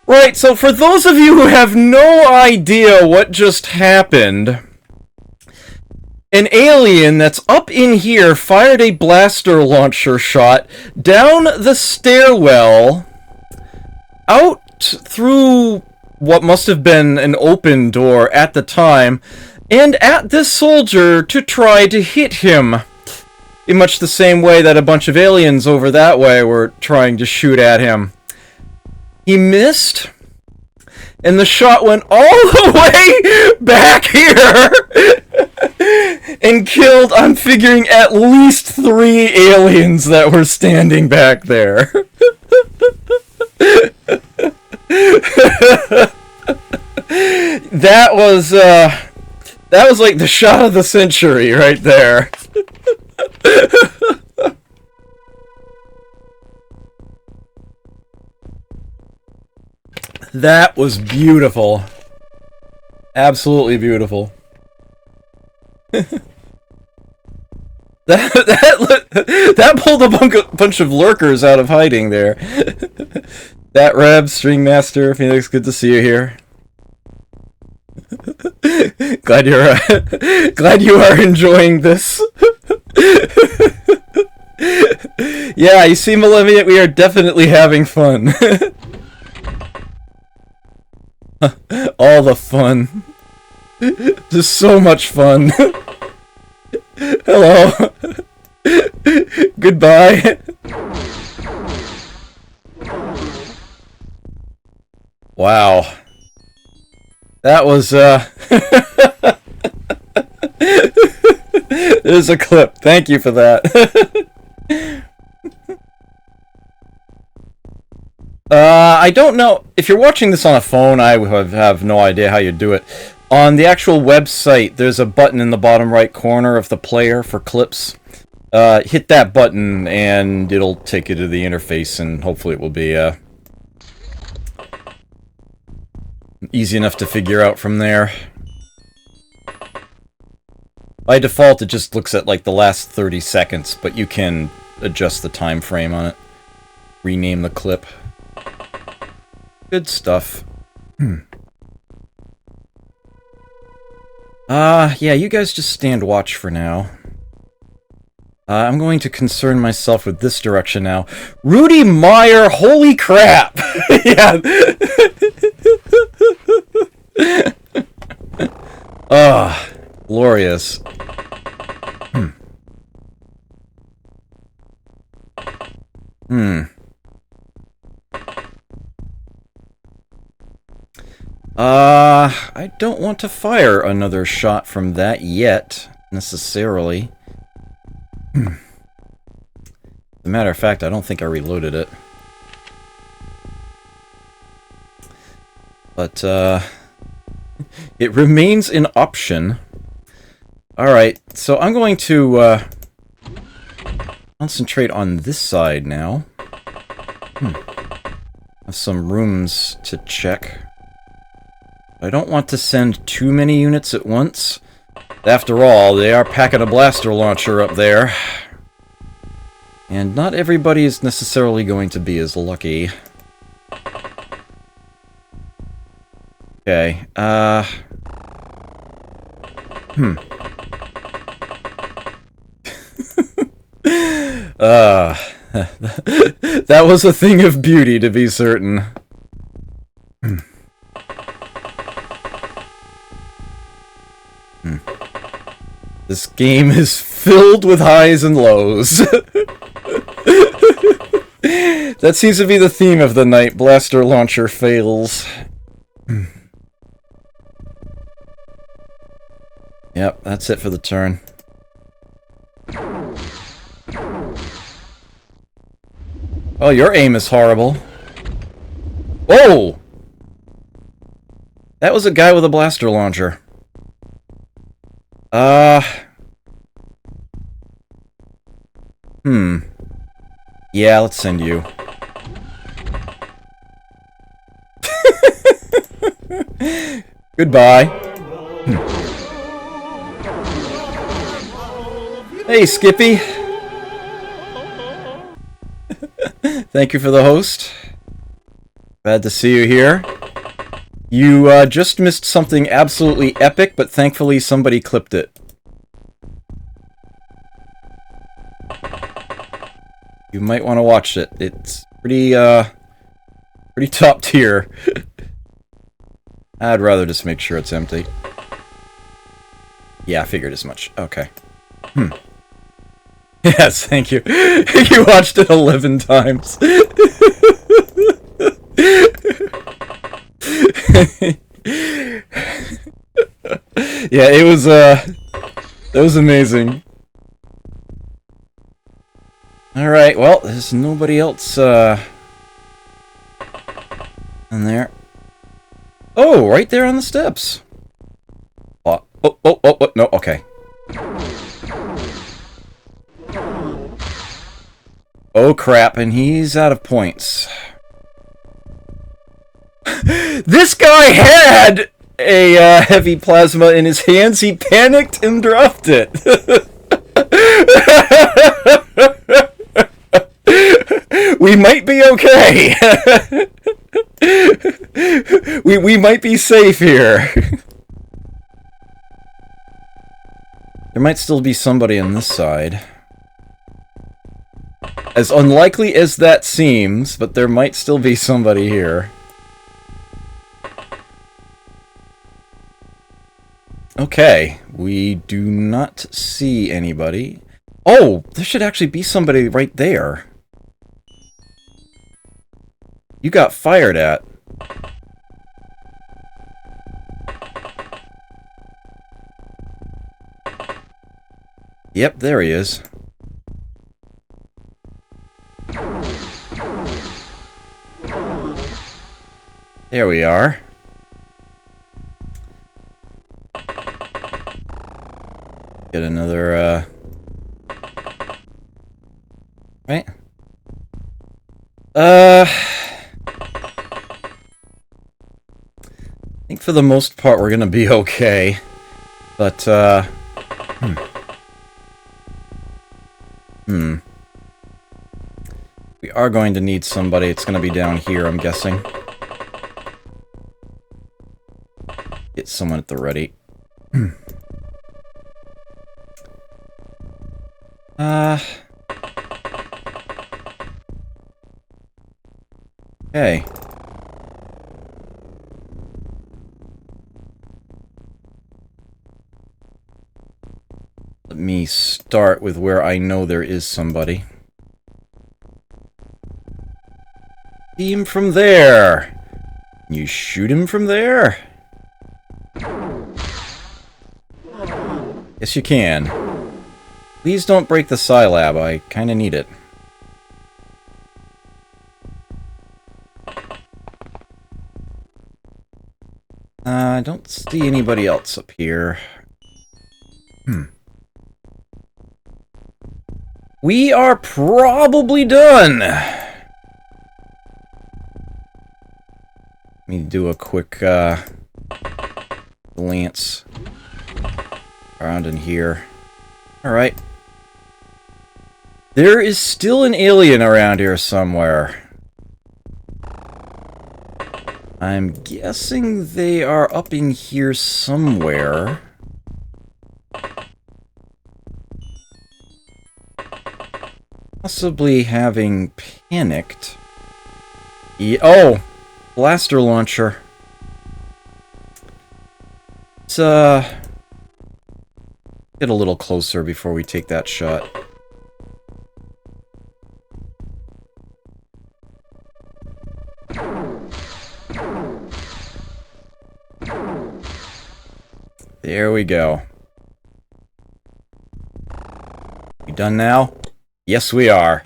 Right, so for those of you who have no idea what just happened, an alien that's up in here fired a blaster launcher shot down the stairwell, out through what must have been an open door at the time, and at this soldier to try to hit him. In much the same way that a bunch of aliens over that way were trying to shoot at him. He missed, and the shot went all the way back here and killed, I'm figuring, at least 3 aliens that were standing back there. That was like the shot of the century right there. That was beautiful. Absolutely beautiful. That pulled a bunch of lurkers out of hiding there. That Reb, String Master, Phoenix, good to see you here. Glad you are enjoying this. Yeah, you see, Malevolent, we are definitely having fun. All the fun. Just so much fun. Hello. Goodbye. Wow. That was, There's a clip. Thank you for that. I don't know. If you're watching this on a phone, I have no idea how you do it. On the actual website, there's a button in the bottom right corner of the player for clips. Hit that button, and it'll take you to the interface, and hopefully it will be, easy enough to figure out from there. By default, it just looks at, like, the last 30 seconds, but you can adjust the time frame on it. Rename the clip. Good stuff. Yeah, you guys just stand watch for now. I'm going to concern myself with this direction now. Rudy Meyer, holy crap! Yeah. Ah, glorious. I don't want to fire another shot from that yet, necessarily. As a matter of fact, I don't think I reloaded it. But, it remains an option. Alright, so I'm going to, concentrate on this side now. Have some rooms to check. I don't want to send too many units at once. After all, they are packing a blaster launcher up there. And not everybody is necessarily going to be as lucky. Okay, that was a thing of beauty, to be certain. This game is filled with highs and lows. That seems to be the theme of the night. Blaster launcher fails. Yep, that's it for the turn. Oh, your aim is horrible. Whoa! That was a guy with a blaster launcher. Yeah, let's send you. Goodbye. Hey, Skippy. Thank you for the host. Glad to see you here. You just missed something absolutely epic, but thankfully somebody clipped it. You might want to watch it. It's pretty top tier. I'd rather just make sure it's empty. Yeah, I figured as much. Okay. Yes, thank you. You watched it 11 times. Yeah, it was amazing. Alright, well, there's nobody else, in there. Oh, right there on the steps. Oh, no, okay. Oh, crap, and he's out of points. This guy had a heavy plasma in his hands. He panicked and dropped it. We might be okay. we might be safe here. There might still be somebody on this side. As unlikely as that seems, but there might still be somebody here. Okay, we do not see anybody. Oh, there should actually be somebody right there. You got fired at. Yep, there he is. There we are. Get another, right? I think for the most part we're gonna be okay. But, we are going to need somebody. It's gonna be down here, I'm guessing. Get someone at the ready. Okay. Let me start with where I know there is somebody. See him from there! You shoot him from there? Yes, you can. Please don't break the Scilab, I kinda need it. I don't see anybody else up here. We are probably done! Let me do a quick, glance around in here. Alright. There is still an alien around here somewhere. I'm guessing they are up in here somewhere. Possibly having panicked. Oh! Blaster launcher. Let's, get a little closer before we take that shot. There we go. We done now? Yes, we are.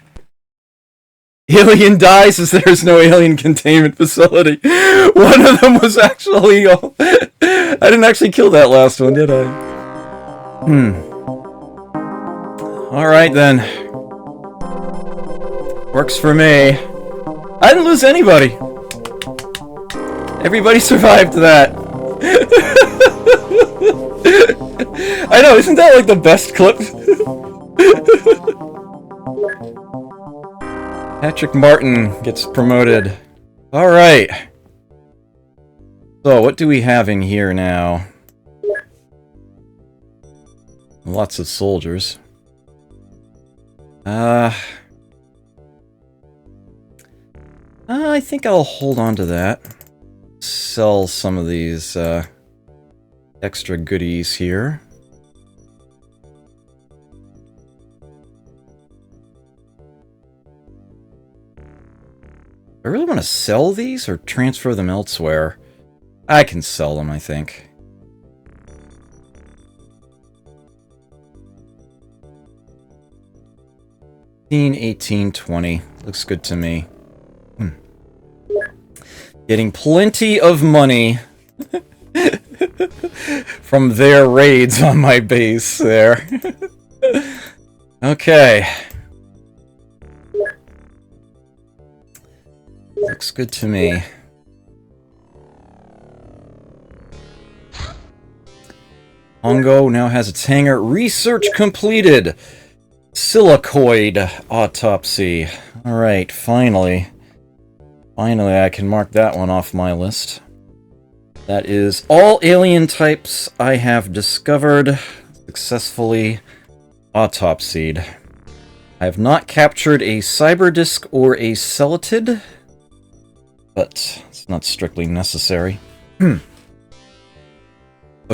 Alien dies as there's no alien containment facility. One of them was actually... I didn't actually kill that last one, did I? Alright then. Works for me. I didn't lose anybody. Everybody survived that. I know, isn't that like the best clip? Patrick Martin gets promoted. Alright. So, what do we have in here now? Lots of soldiers. I think I'll hold on to that. Sell some of these, extra goodies here. I really want to sell these or transfer them elsewhere. I can sell them, I think. $18, $20. Looks good to me. Getting plenty of money from their raids on my base there. Okay. Looks good to me. Pongo now has its hangar. Research completed! Silicoid autopsy. Alright, finally. Finally, I can mark that one off my list. That is all alien types I have discovered, successfully autopsied. I have not captured a cyberdisk or a celitid, but it's not strictly necessary. The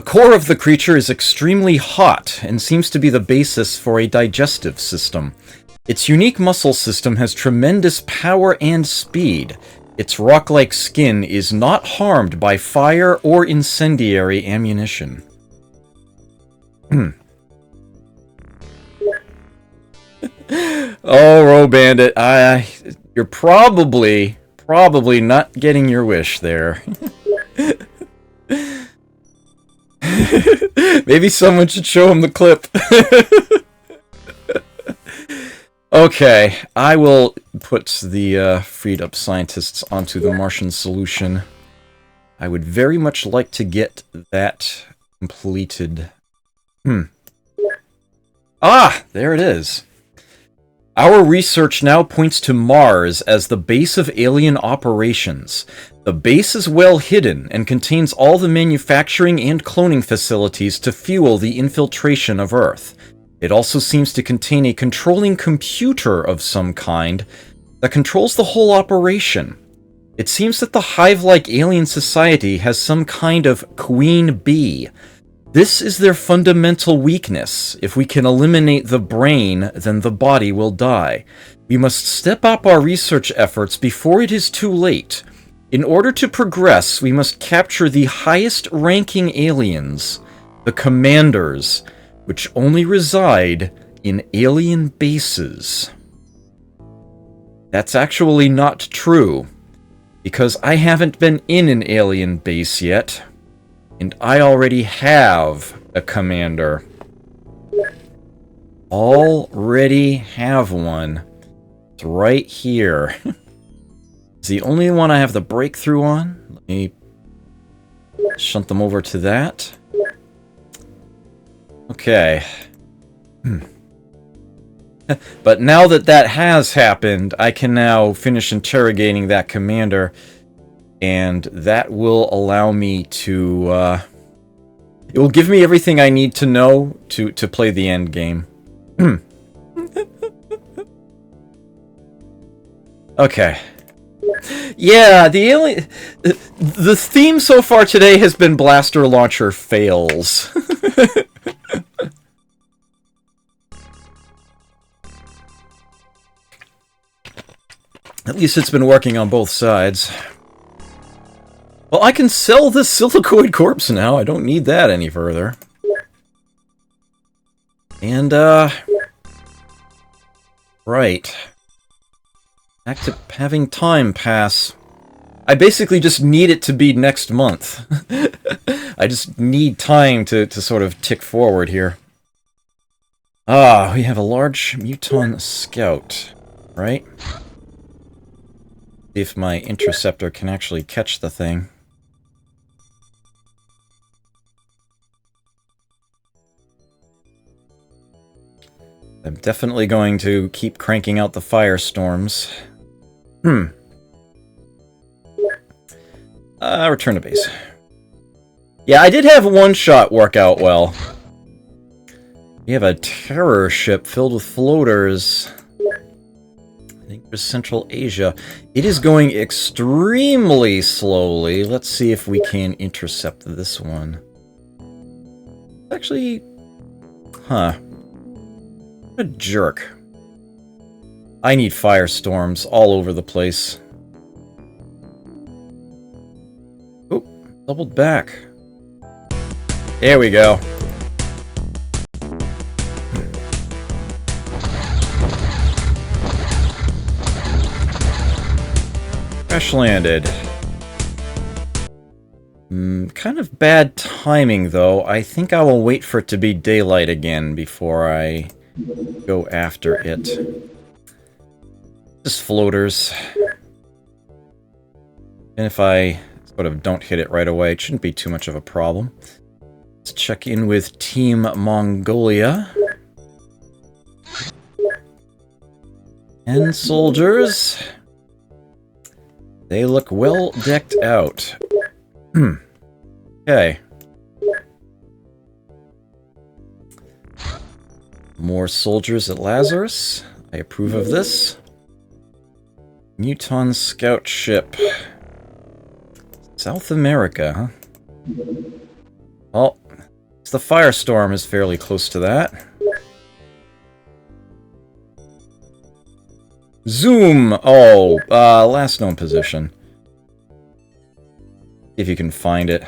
core of the creature is extremely hot and seems to be the basis for a digestive system. Its unique muscle system has tremendous power and speed. Its rock-like skin is not harmed by fire or incendiary ammunition. Oh, Roe Bandit, you're probably not getting your wish there. Maybe someone should show him the clip. Okay, I will put the freed up scientists onto the Martian solution. I would very much like to get that completed. Ah, there it is. Our research now points to Mars as the base of alien operations. The base is well hidden and contains all the manufacturing and cloning facilities to fuel the infiltration of Earth. It also seems to contain a controlling computer of some kind that controls the whole operation. It seems that the hive-like alien society has some kind of queen bee. This is their fundamental weakness. If we can eliminate the brain, then the body will die. We must step up our research efforts before it is too late. In order to progress, we must capture the highest-ranking aliens, the commanders, which only reside in alien bases. That's actually not true, because I haven't been in an alien base yet, and I already have a commander. Already have one. It's right here. It's the only one I have the breakthrough on. Let me shunt them over to that. Okay. But now that that has happened, I can now finish interrogating that commander, and that will allow me to, it will give me everything I need to know to play the end game. Okay. Yeah, the theme so far today has been blaster launcher fails. At least it's been working on both sides. Well, I can sell this silicoid corpse now. I don't need that any further. And, right. Back to having time pass. I basically just need it to be next month. I just need time to sort of tick forward here. Ah, we have a large muton scout, right? See if my interceptor can actually catch the thing. I'm definitely going to keep cranking out the firestorms. Return to base. Yeah, I did have one shot work out well. We have a terror ship filled with floaters. I think for Central Asia. It is going extremely slowly. Let's see if we can intercept this one. Actually... Huh. What a jerk. I need firestorms all over the place. Oh, doubled back. There we go. Crash landed. Kind of bad timing, though. I think I will wait for it to be daylight again before I go after it. Just floaters. And if I sort of don't hit it right away, it shouldn't be too much of a problem. Let's check in with Team Mongolia. And soldiers. They look well decked out. Okay. More soldiers at Lazarus. I approve of this. Muton scout ship. South America, huh? Well, the Firestorm is fairly close to that. Zoom! Oh, last known position. If you can find it.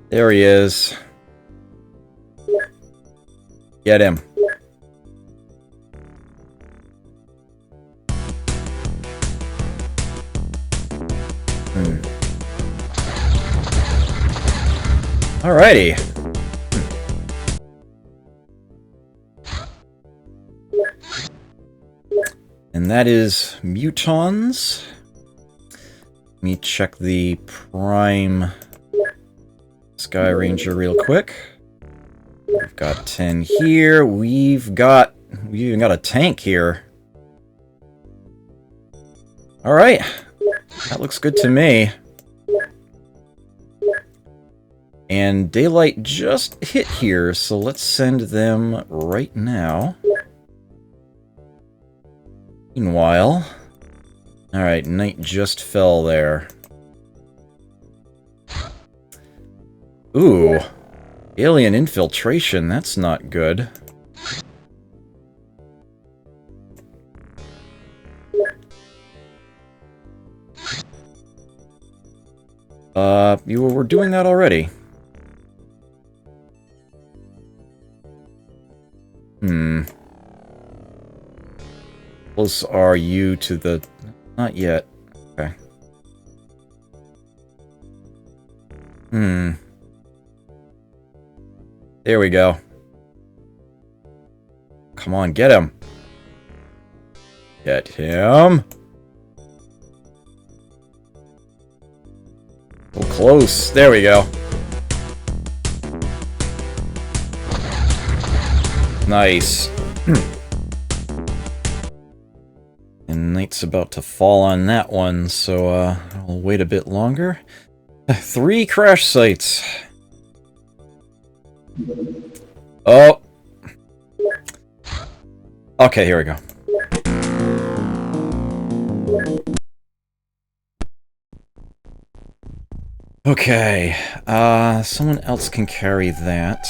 There he is. Get him. Alrighty. And that is Mutons. Let me check the Prime Sky Ranger real quick. We've got 10 here. We've even got a tank here. Alright. That looks good to me. And daylight just hit here, so let's send them right now. Meanwhile... Alright, night just fell there. Ooh. Alien infiltration, that's not good. You were doing that already. Close are you to the... Not yet. Okay. There we go. Come on, get him. Get him. Oh, close. There we go. Nice. And night's about to fall on that one, so I'll wait a bit longer. 3 crash sites. Oh. Okay, here we go. Okay, someone else can carry that.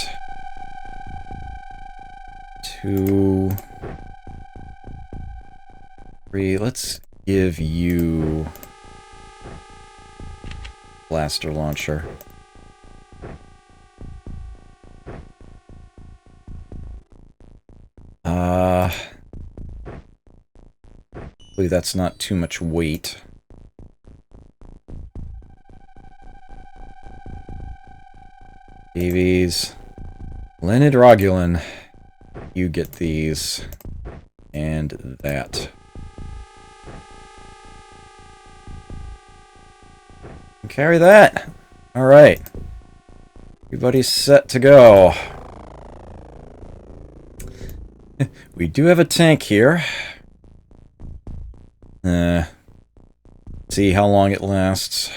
2, 3, let's give you blaster launcher. Hopefully that's not too much weight. Davies. Leonid Rogulan. You get these. And that. Carry that! Alright. Everybody's set to go. We do have a tank here. See how long it lasts.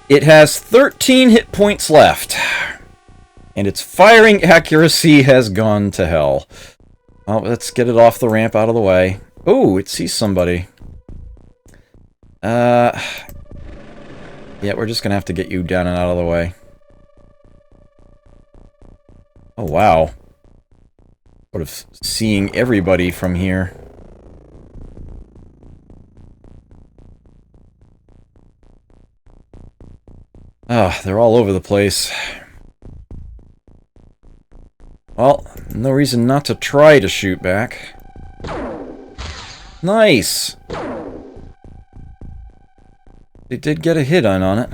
It has 13 hit points left. And its firing accuracy has gone to hell. Oh, let's get it off the ramp out of the way. Oh, it sees somebody. Yeah, we're just gonna have to get you down and out of the way. Oh, wow. Sort of seeing everybody from here. Ah, they're all over the place. Well, no reason not to try to shoot back. Nice! They did get a hit on it.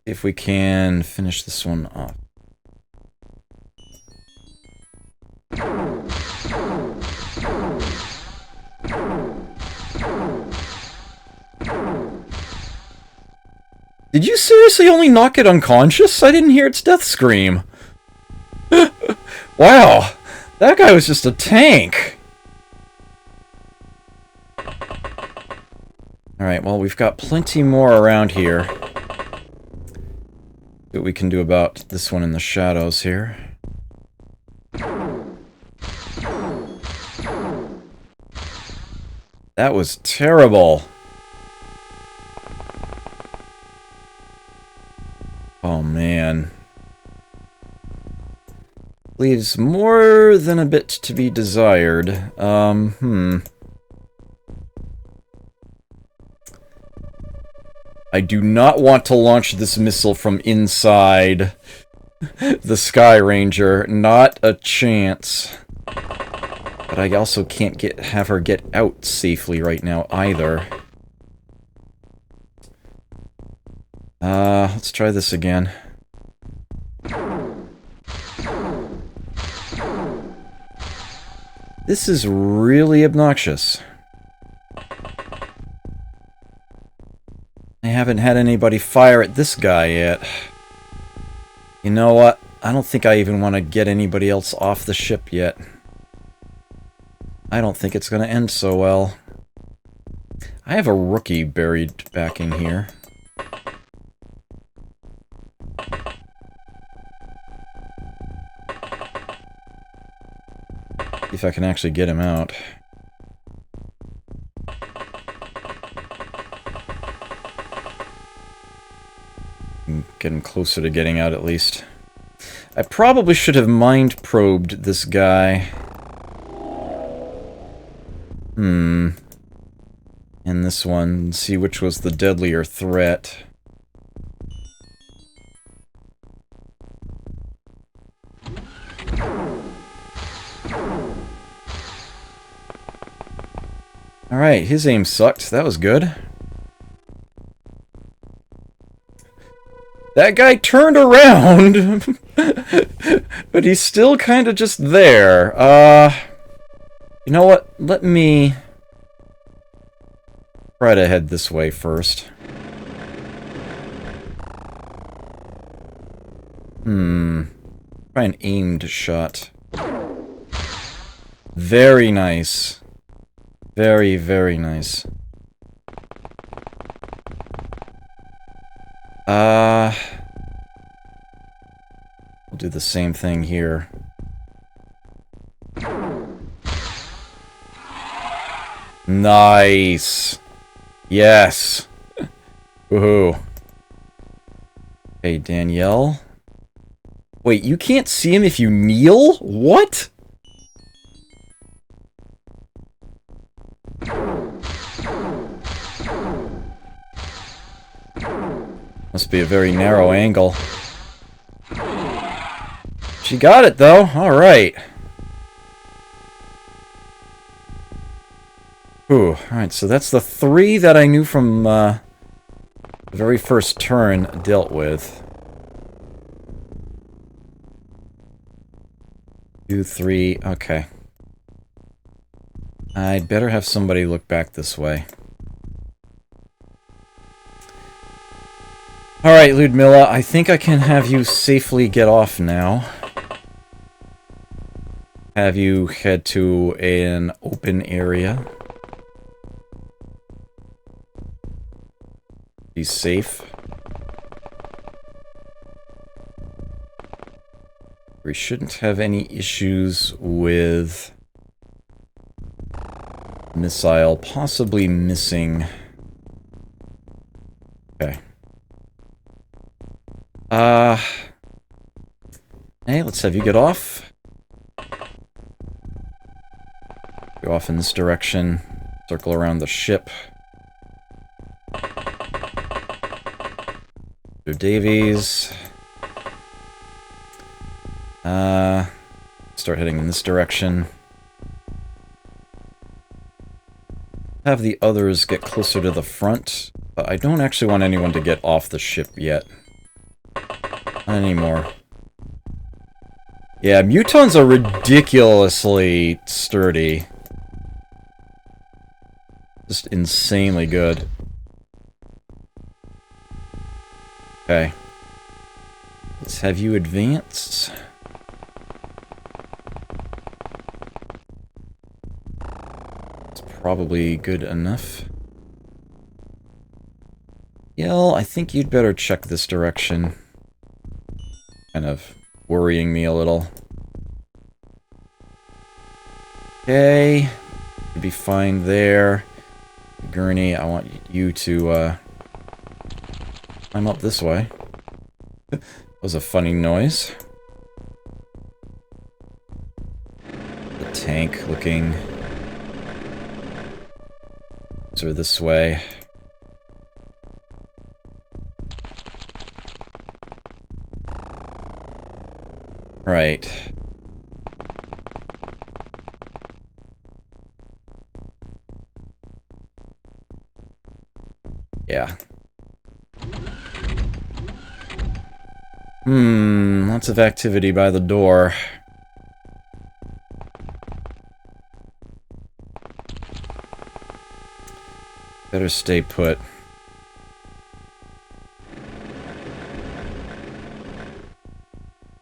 If we can finish this one off. Did you seriously only knock it unconscious? I didn't hear its death scream. Wow, that guy was just a tank. Alright, well, we've got plenty more around here. See what we can do about this one in the shadows here. That was terrible. Oh, man. Leaves more than a bit to be desired. I do not want to launch this missile from inside the Sky Ranger. Not a chance. But I also can't have her get out safely right now either. Let's try this again. This is really obnoxious. I haven't had anybody fire at this guy yet. You know what? I don't think I even want to get anybody else off the ship yet. I don't think it's going to end so well. I have a rookie buried back in here. See if I can actually get him out. Get him closer to getting out at least. I probably should have mind probed this guy. And this one, see which was the deadlier threat. Alright, his aim sucked. That was good. That guy turned around! But he's still kind of just there. You know what? Let me try to head this way first. Try an aimed shot. Very nice. Very, very nice. We'll do the same thing here. Nice! Yes! Woohoo. Hey, Danielle? Wait, you can't see him if you kneel? What? Must be a very narrow angle. She got it, though. Alright. Ooh, alright, so that's the 3 that I knew from the very first turn dealt with. 2, 3, okay. I'd better have somebody look back this way. Alright, Ludmilla, I think I can have you safely get off now. Have you head to an open area. Be safe. We shouldn't have any issues with missile possibly missing. Okay. Hey, let's have you get off. Go off in this direction. Circle around the ship. Go Davies. Start heading in this direction. Have the others get closer to the front, but I don't actually want anyone to get off the ship yet. Not anymore. Yeah, mutons are ridiculously sturdy. Just insanely good. Okay. Let's have you advance. It's probably good enough. Yell, I think you'd better check this direction. Kind of worrying me a little. Okay. You'd be fine there. Gurney, I want you to, climb up this way. That was a funny noise. The tank looking... So this way. Right. Yeah. Lots of activity by the door. Better stay put.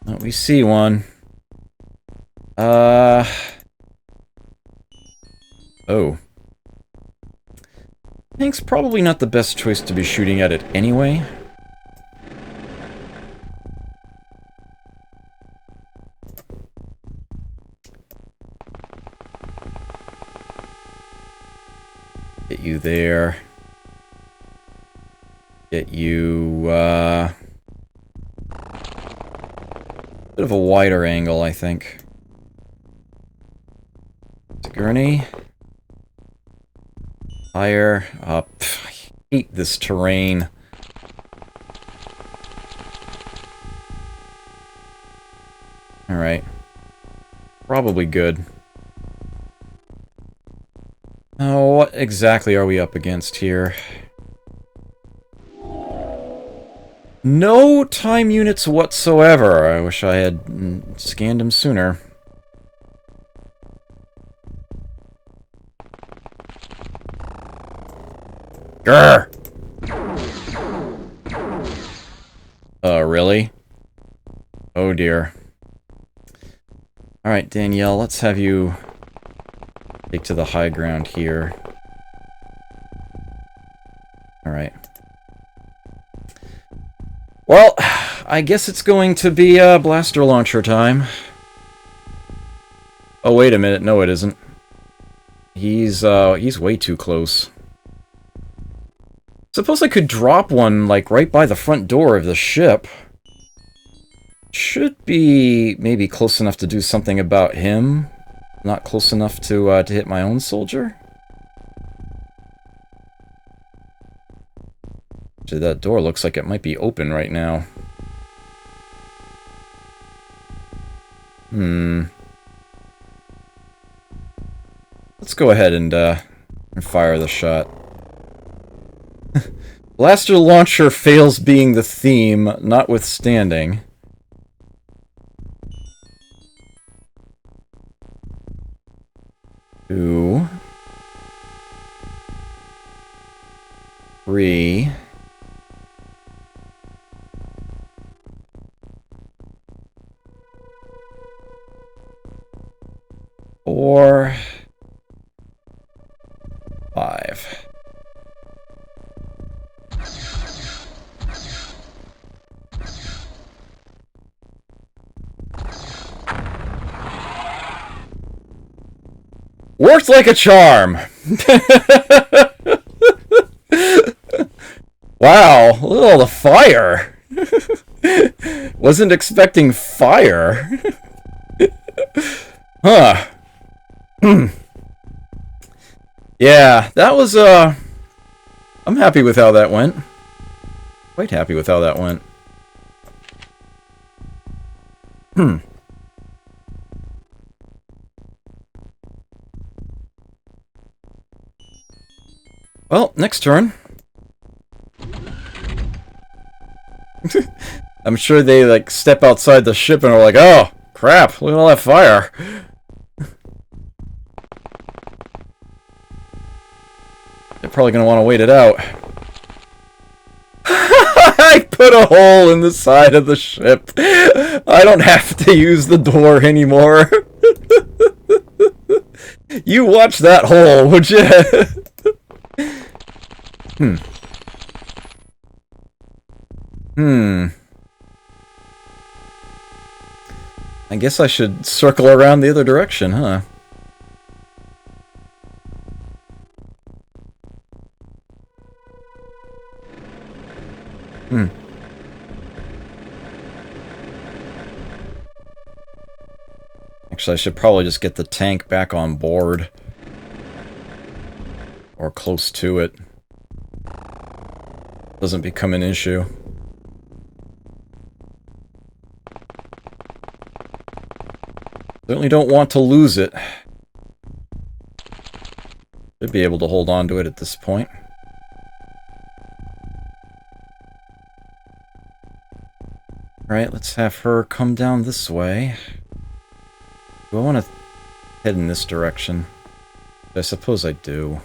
Oh, we see one. Oh. Tank's probably not the best choice to be shooting at it anyway. Get you there. Get you, bit of a wider angle, I think. Gurney. Fire. I hate this terrain. Alright. Probably good. Oh, what exactly are we up against here? No time units whatsoever. I wish I had scanned him sooner. Grr! Really? Oh dear. Alright, Danielle, let's have you take to the high ground here. Alright. Well, I guess it's going to be blaster launcher time. Oh, wait a minute. No, it isn't. He's way too close. Suppose I could drop one, like, right by the front door of the ship. Should be maybe close enough to do something about him. Not close enough to hit my own soldier. Actually, that door looks like it might be open right now. Let's go ahead and fire the shot. Blaster launcher fails being the theme, notwithstanding. Two. 3. 4. 5. Worked like a charm! Wow, look at all the fire! Wasn't expecting fire. Huh. Yeah, that was, I'm happy with how that went. Quite happy with how that went. Well, next turn. I'm sure they, like, step outside the ship and are like, oh, crap, look at all that fire. They're probably gonna want to wait it out. I put a hole in the side of the ship. I don't have to use the door anymore. You watch that hole, would you? I guess I should circle around the other direction, huh? Actually, I should probably just get the tank back on board. Or close to it. Doesn't become an issue. Certainly don't want to lose it. Should be able to hold on to it at this point. Alright, let's have her come down this way. Do I want to head in this direction? I suppose I do.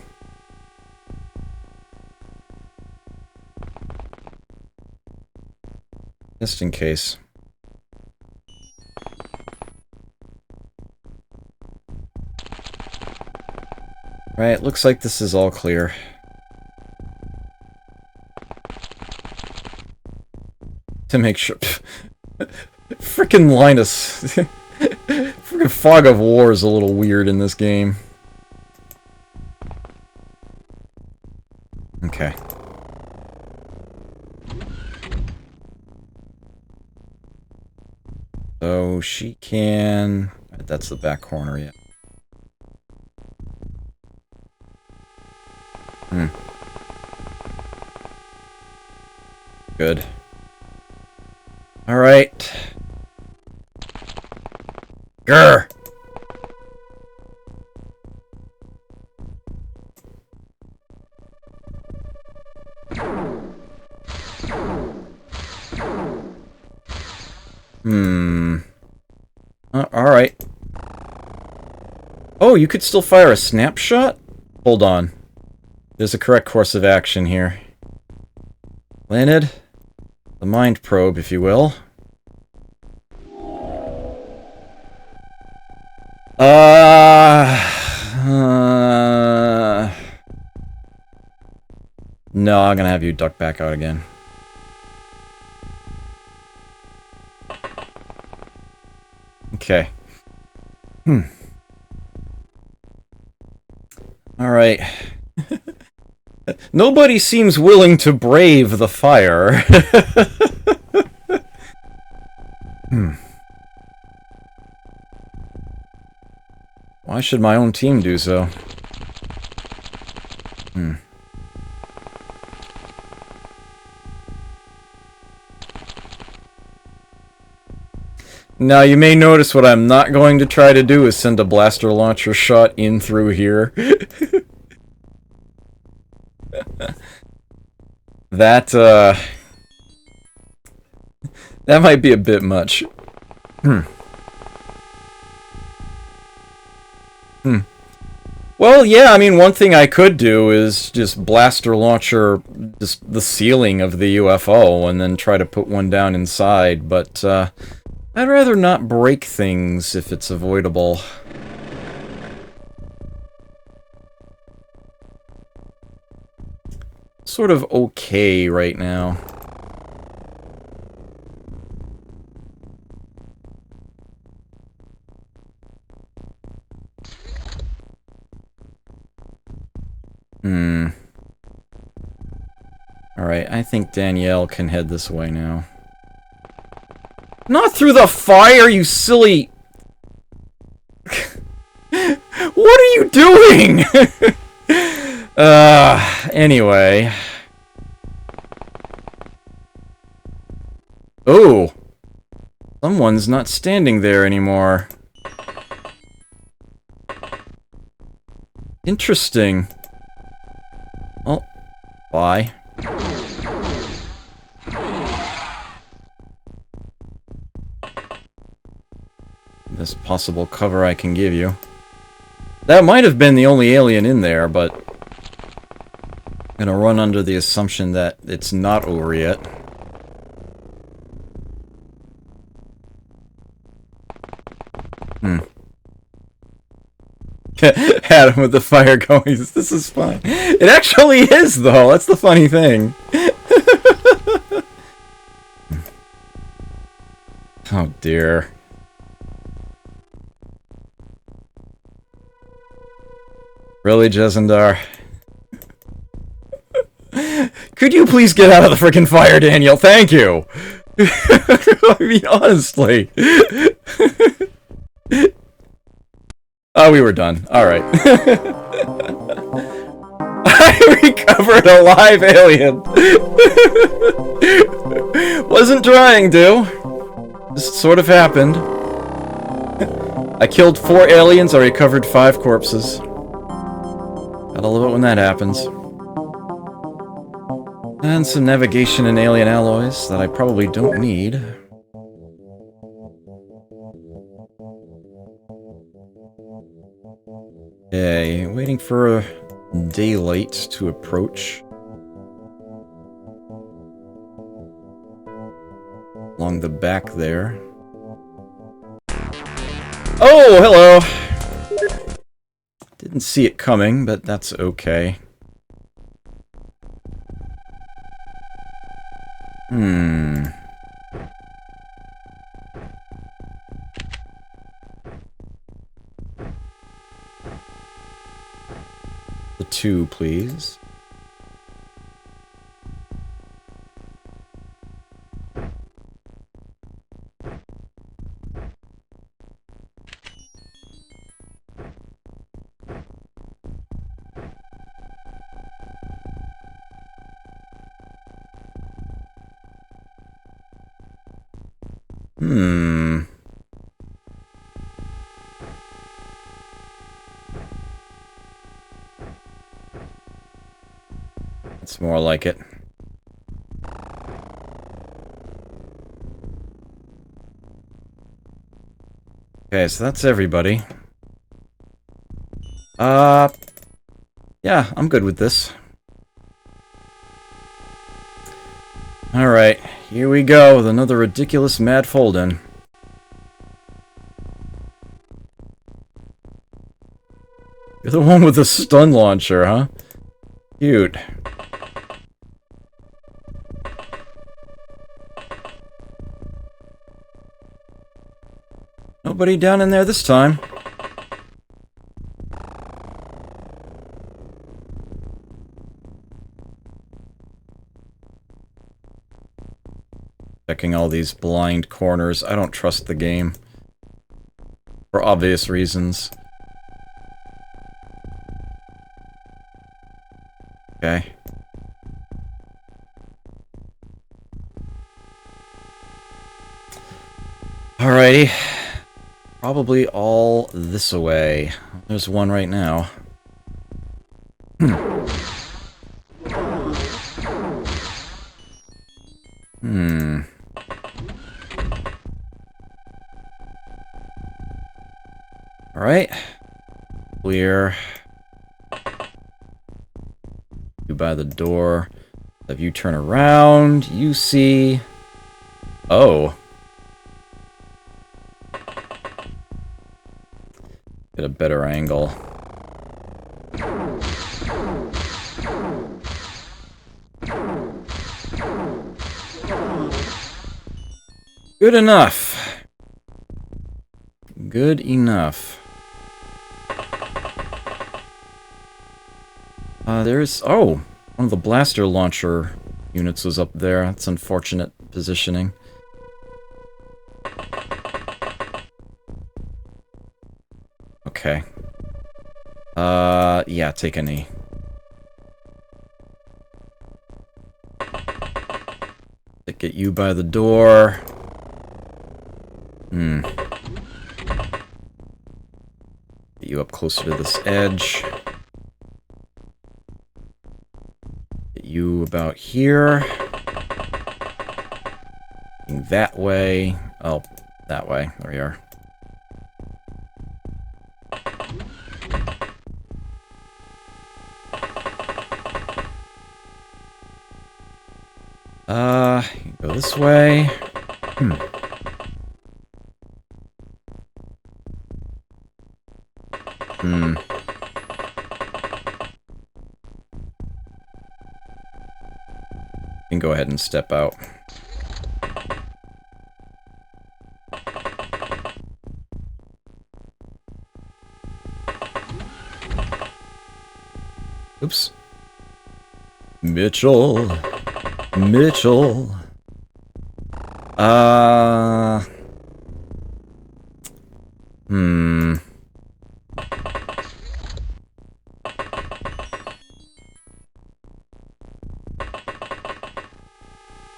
Just in case. Right, looks like this is all clear. To make sure... Frickin' Linus. Frickin' Fog of War is a little weird in this game. Okay. So she can... That's the back corner, yeah. Good. Alright. Grr! Alright. Oh, you could still fire a snapshot? Hold on. There's a correct course of action here. Planted. The mind probe, if you will. No, I'm gonna have you duck back out again. Okay. Alright. Nobody seems willing to brave the fire. Why should my own team do so? Now, you may notice what I'm not going to try to do is send a blaster launcher shot in through here. That might be a bit much. Well, yeah, I mean, one thing I could do is just blaster launcher just the ceiling of the UFO and then try to put one down inside, but I'd rather not break things if it's avoidable. Sort of okay right now. Alright, I think Danielle can head this way now. Not through the fire, you silly... What are you doing? Anyway. Oh! Someone's not standing there anymore. Interesting. Oh. Bye. best possible cover I can give you. That might have been the only alien in there, but I'm gonna run under the assumption that it's not over yet. Had him with the fire going. This is fine. It actually is, though. That's the funny thing. Oh, dear. Really, Jesendar? Could you please get out of the frickin' fire, Daniel? Thank you! I mean, honestly. Oh, we were done. Alright. I recovered a live alien! Wasn't trying to. Just sort of happened. I killed 4 aliens, I recovered 5 corpses. Gotta love it when that happens. And some navigation and alien alloys that I probably don't need. Okay, waiting for daylight to approach. Along the back there. Oh, hello! Didn't see it coming, but that's okay. The 2, please. It's more like it. Okay, so that's everybody. Yeah, I'm good with this. Alright, here we go with another ridiculous mad fold-in. You're the one with the stun launcher, huh? Cute. Nobody down in there this time. Checking all these blind corners. I don't trust the game. For obvious reasons. Okay. Alrighty. Probably all this away. There's one right now. Alright. Clear. You by the door. If you turn around, you see... Oh. Get a better angle. Good enough. Good enough. There's... Oh! One of the blaster launcher units was up there. That's unfortunate positioning. Okay. Yeah, take a knee. Get you by the door. Get you up closer to this edge. Get you about here. That way. Oh, that way. There we are. Go this way. You can go ahead and step out. Oops. Mitchell. Mitchell.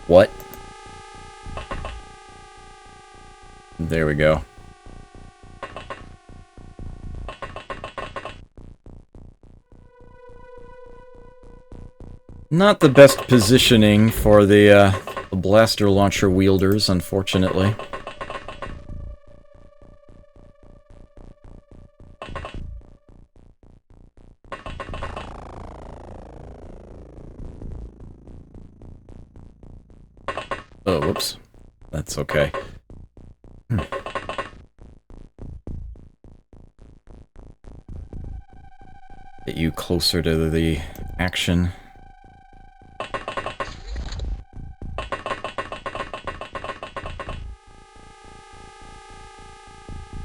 What? There we go. Not the best positioning for the blaster launcher wielders, unfortunately. Oh, whoops. That's okay. Get you closer to the action.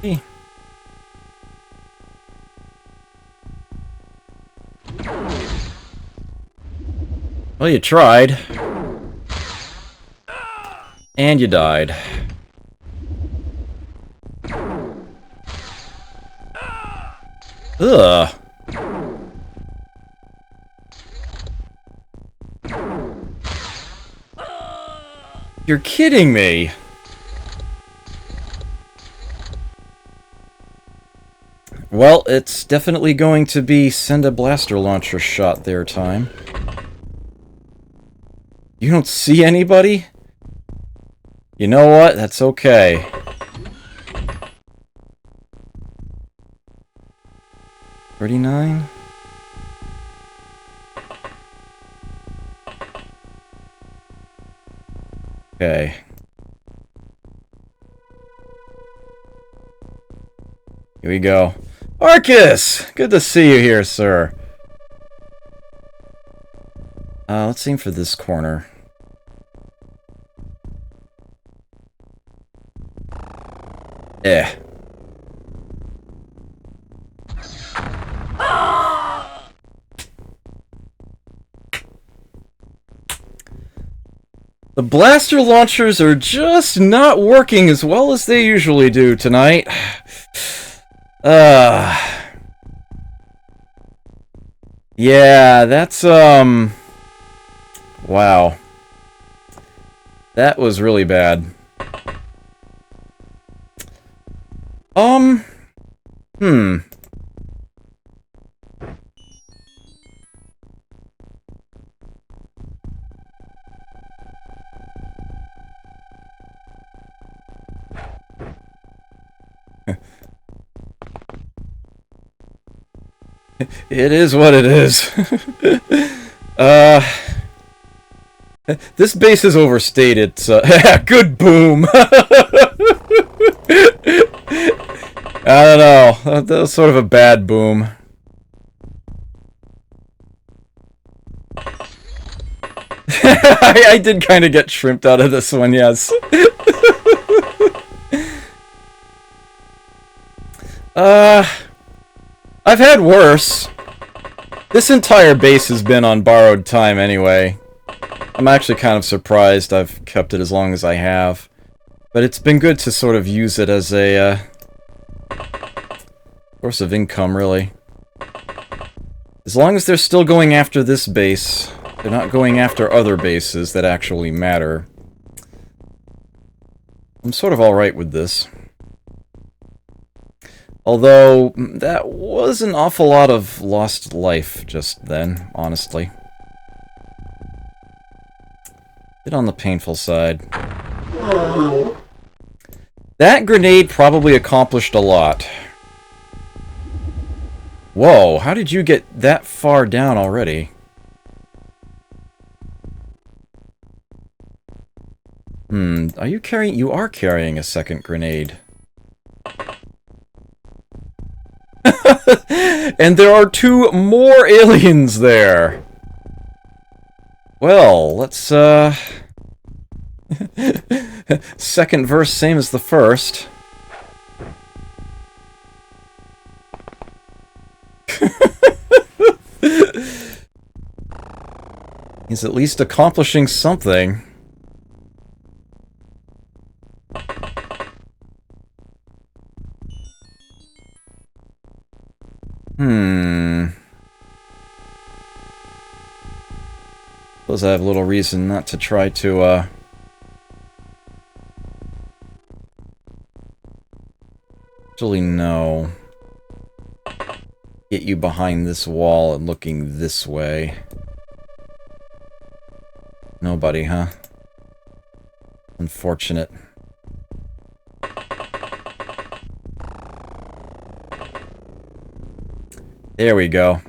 Hey. Well, you tried. And you died. Ugh. You're kidding me. Well, it's definitely going to be send a blaster launcher shot there time. You don't see anybody? You know what? That's okay. $39? Okay. Here we go. Arcus! Good to see you here, sir. Let's aim for this corner. Eh. The blaster launchers are just not working as well as they usually do tonight. Yeah, that's, wow. That was really bad. It is what it is. This base is overstated, so good boom. I don't know. That was sort of a bad boom. I did kind of get shrimped out of this one, yes. I've had worse. This entire base has been on borrowed time anyway. I'm actually kind of surprised I've kept it as long as I have. But it's been good to sort of use it as a source of income, really. As long as they're still going after this base, they're not going after other bases that actually matter. I'm sort of alright with this. Although, that was an awful lot of lost life just then, honestly. Bit on the painful side. That grenade probably accomplished a lot. Whoa, how did you get that far down already? Are you carrying... You are carrying a second grenade. And there are 2 more aliens there! Well, let's, second verse, same as the first. He's at least accomplishing something. Suppose I have little reason not to try to, Actually, no. Get you behind this wall and looking this way. Nobody, huh? Unfortunate. There we go.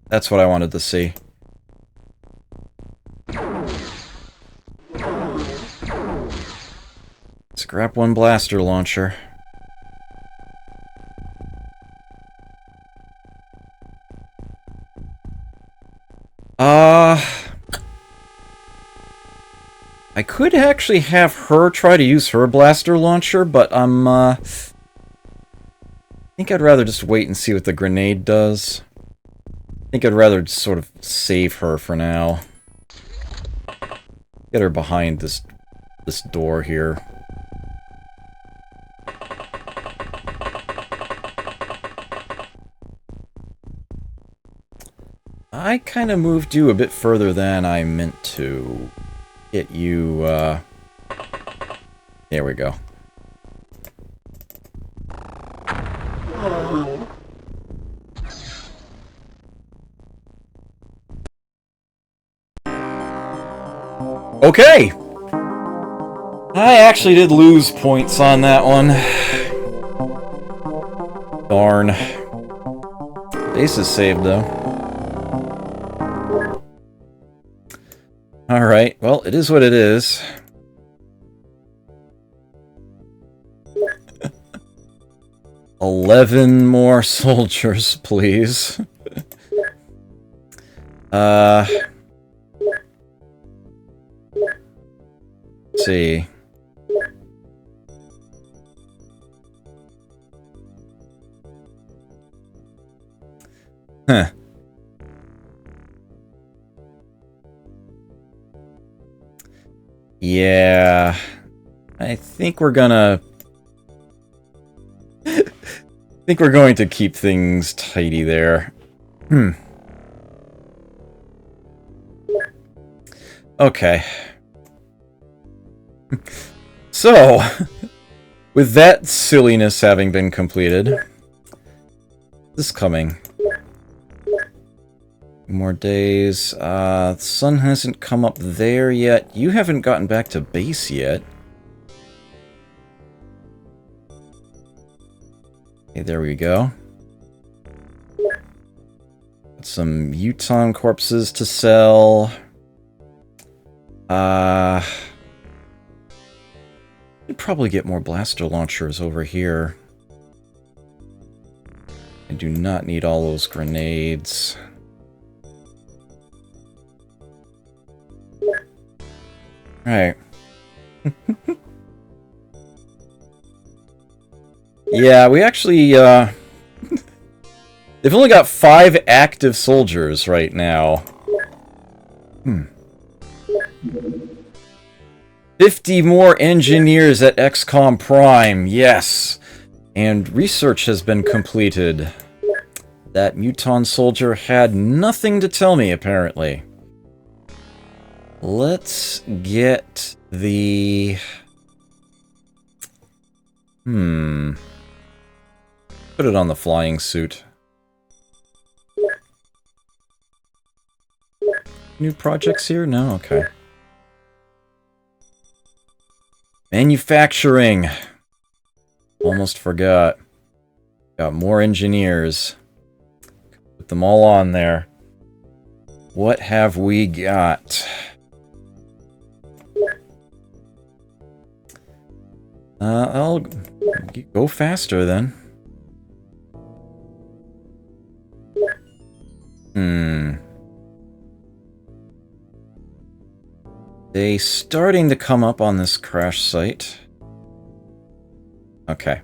That's what I wanted to see. Scrap one blaster launcher. I could actually have her try to use her blaster launcher, but I think I'd rather just wait and see what the grenade does. I think I'd rather just sort of save her for now. Get her behind this door here. I kind of moved you a bit further than I meant to. Get you, there we go. Okay! I actually did lose points on that one. Darn. Base is saved, though. Alright, well, it is what it is. $11 more soldiers, please. Let's see. Huh. Yeah, I think we're gonna... I think we're going to keep things tidy there. Okay. So, with that silliness having been completed, this coming. More days. The sun hasn't come up there yet. You haven't gotten back to base yet. Okay, there we go. Got some Uton corpses to sell. Could probably get more blaster launchers over here. I do not need all those grenades. Right. Yeah, we actually, they've only got 5 active soldiers right now. 50 more engineers at XCOM Prime, yes! And research has been completed. That Muton soldier had nothing to tell me, apparently. Let's get the... Put it on the flying suit. New projects here? No? Okay. Manufacturing! Almost forgot. Got more engineers. Put them all on there. What have we got? I'll go faster then. They starting to come up on this crash site. Okay.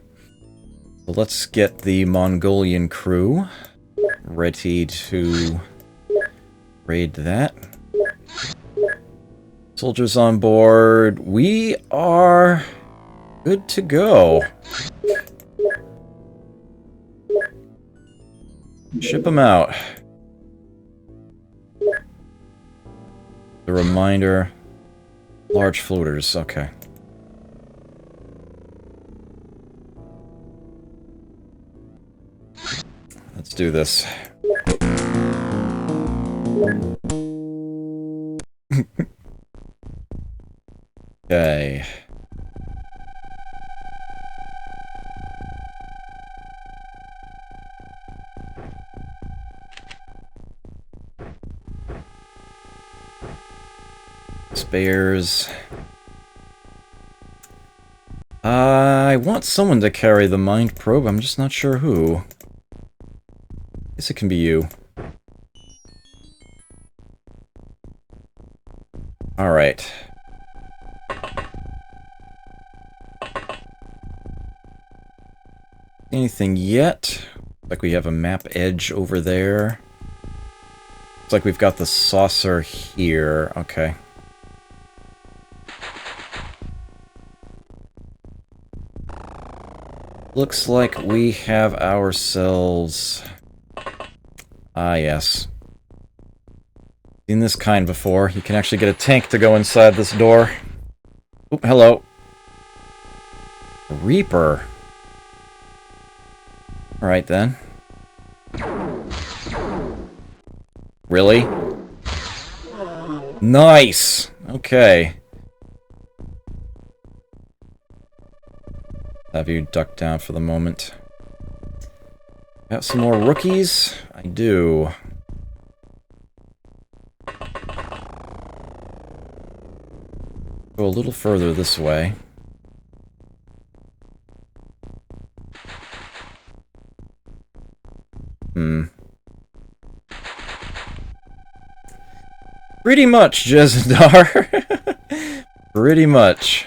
So let's get the Mongolian crew ready to raid that. Soldiers on board. We are good to go. Ship them out. The reminder. Large floaters, okay. Let's do this. Okay. Spares. I want someone to carry the mind probe, I'm just not sure who. Guess it can be you. Alright. Anything yet? Like we have a map edge over there. Looks like we've got the saucer here. Okay. Looks like we have ourselves... Ah, yes. Seen this kind before. You can actually get a tank to go inside this door. Oop, hello. Reaper. Alright then. Really? Nice! Okay. Have you duck down for the moment. Got some more rookies? I do. Go a little further this way. Pretty much, Jezendar. Pretty much.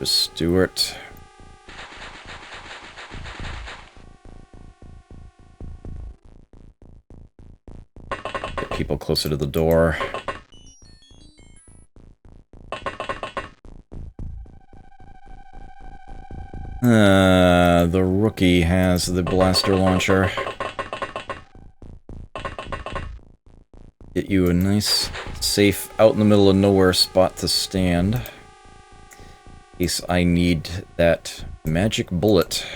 Stewart. Get people closer to the door. The rookie has the blaster launcher. Get you a nice, safe, out in the middle of nowhere spot to stand. In case I need that magic bullet.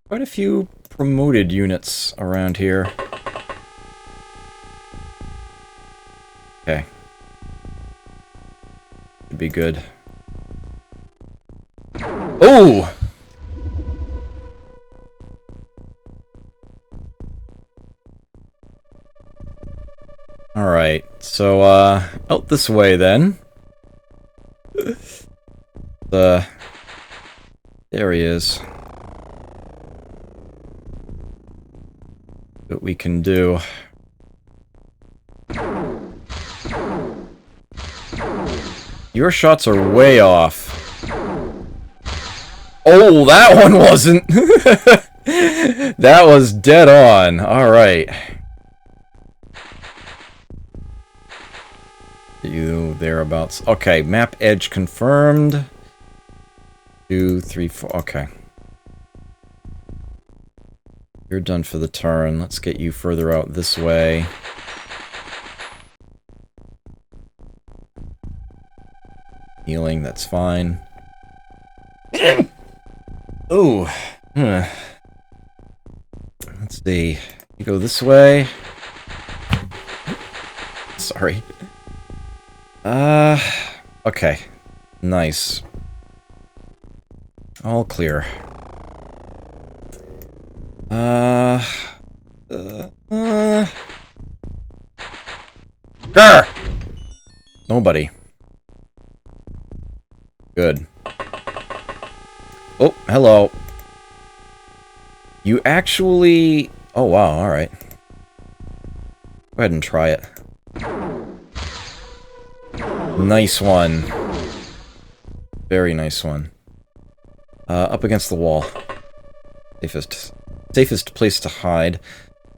Quite a few promoted units around here. Okay. Should be good. Oh! Alright, so, out this way then. There he is. What we can do. Your shots are way off. Oh, that one wasn't! That was dead on. Alright. You thereabouts. Okay, map edge confirmed. 2, 3, 4. Okay. You're done for the turn. Let's get you further out this way. Healing, that's fine. Ooh. Let's see. You go this way. Sorry. Okay. Nice. All clear. Grr! Nobody. Good. Oh, hello. You actually... Oh, wow, alright. Go ahead and try it. Nice one. Very nice one. Up against the wall. Safest place to hide.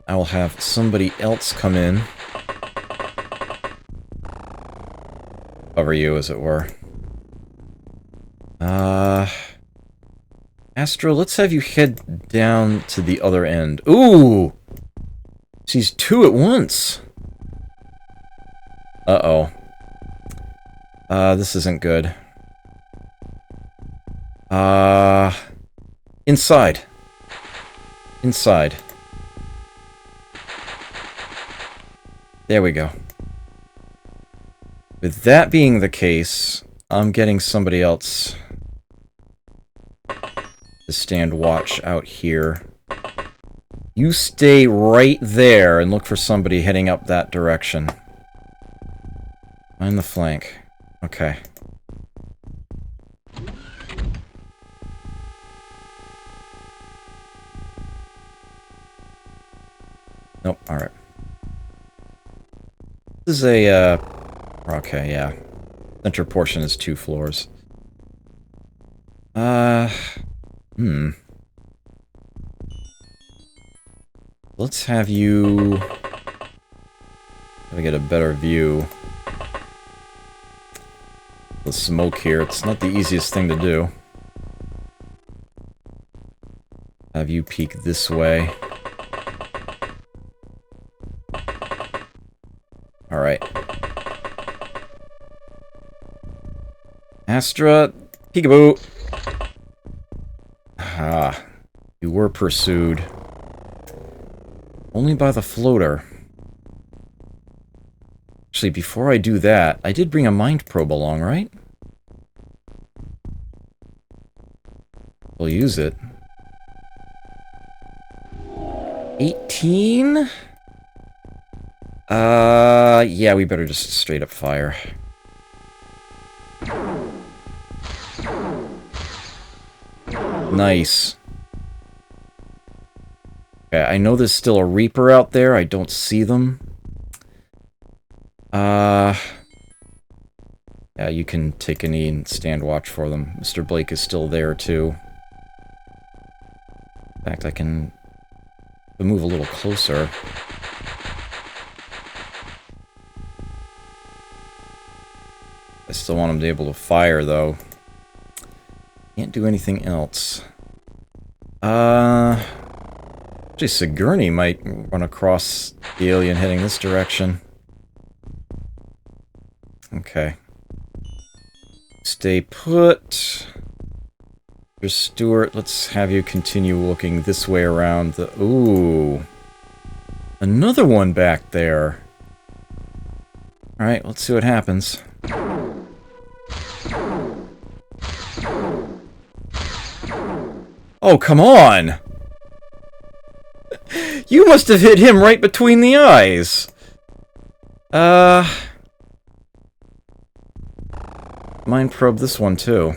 I will have somebody else come in. Cover you, as it were. Astro, let's have you head down to the other end. Ooh! She's two at once! Uh-oh. This isn't good. Inside. Inside. There we go. With that being the case, I'm getting somebody else to stand watch out here. You stay right there and look for somebody heading up that direction. Find the flank. Okay. Nope, alright. This is a, okay, yeah. Center portion is 2 floors. Let's have you... Gotta get a better view. The smoke here, it's not the easiest thing to do. Have you peek this way. Alright. Astra, peekaboo! Ah, you were pursued. Only by the floater. Actually, before I do that, I did bring a mind probe along, right? We'll use it. 18? Yeah, we better just straight up fire. Nice. Okay, I know there's still a Reaper out there. I don't see them. Yeah, you can take a knee and stand watch for them. Mr. Blake is still there, too. In fact, I can move a little closer. I still want him to be able to fire, though. Can't do anything else. Actually, Sigourney might run across the alien heading this direction. Okay. Stay put. Mr. Stewart, let's have you continue looking this way around the... Ooh. Another one back there. Alright, let's see what happens. Oh, come on! You must have hit him right between the eyes! Mind probe this one, too.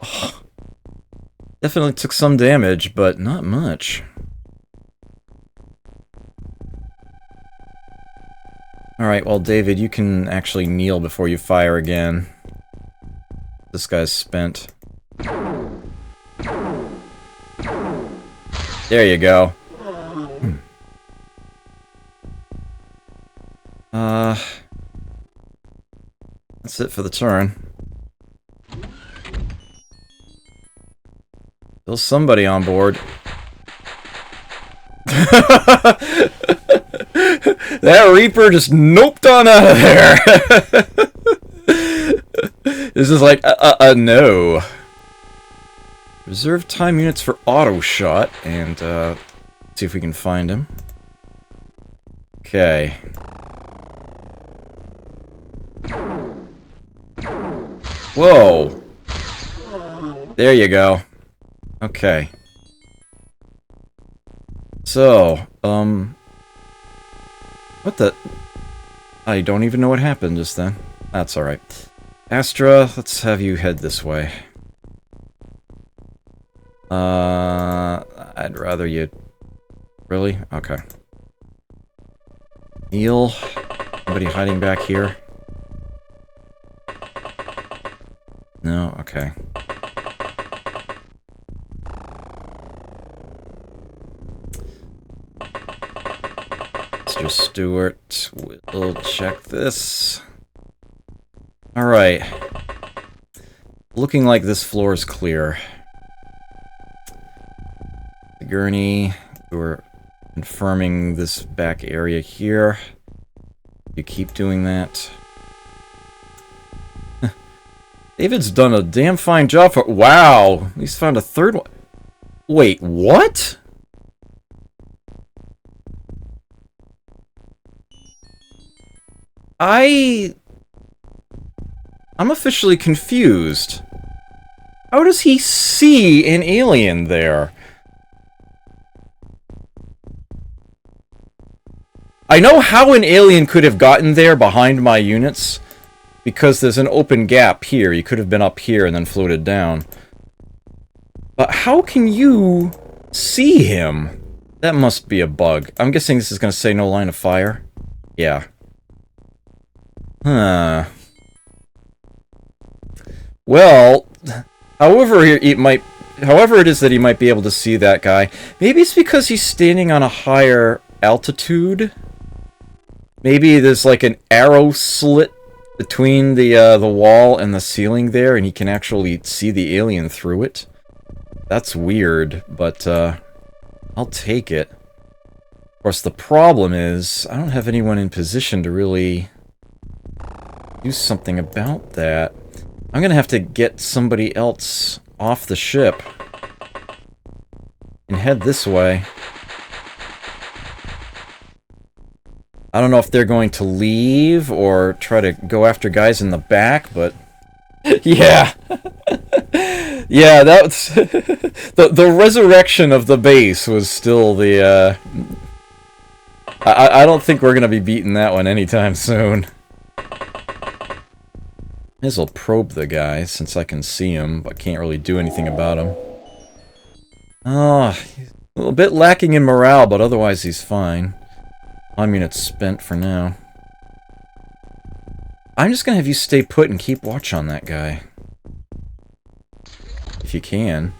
Oh, definitely took some damage, but not much. Alright, well, David, you can actually kneel before you fire again. This guy's spent. There you go. That's it for the turn. Still somebody on board. That Reaper just noped on out of there. This is like, no. Reserve time units for auto shot, and, see if we can find him. Okay. Whoa! There you go. Okay. So, what the... I don't even know what happened just then. That's alright. Astra, let's have you head this way. I'd rather you... Really? Okay. Neil? Anybody hiding back here? No? Okay. Mr. Stewart, we'll check this. Alright. Looking like this floor is clear. Gurney, we're confirming this back area here. You keep doing that. David's done a damn fine job for... Wow! He's found a third one. Wait, what? I'm officially confused. How does he see an alien there? I know how an alien could have gotten there behind my units, because there's an open gap here. You could have been up here and then floated down. But how can you see him? That must be a bug. I'm guessing this is going to say no line of fire. Yeah. Huh. Well, however it is that he might be able to see that guy, maybe it's because he's standing on a higher altitude. Maybe there's like an arrow slit between the wall and the ceiling there, and he can actually see the alien through it. That's weird, but I'll take it. Of course, the problem is I don't have anyone in position to really do something about that. I'm gonna have to get somebody else off the ship and head this way. I don't know if they're going to leave or try to go after guys in the back, but yeah. Yeah, that's the resurrection of the base was still the I don't think we're gonna be beating that one anytime soon. May as well probe the guy since I can see him, but can't really do anything about him. Oh, he's a little bit lacking in morale, but otherwise he's fine. I mean, it's spent for now. I'm just gonna have you stay put and keep watch on that guy. If you can.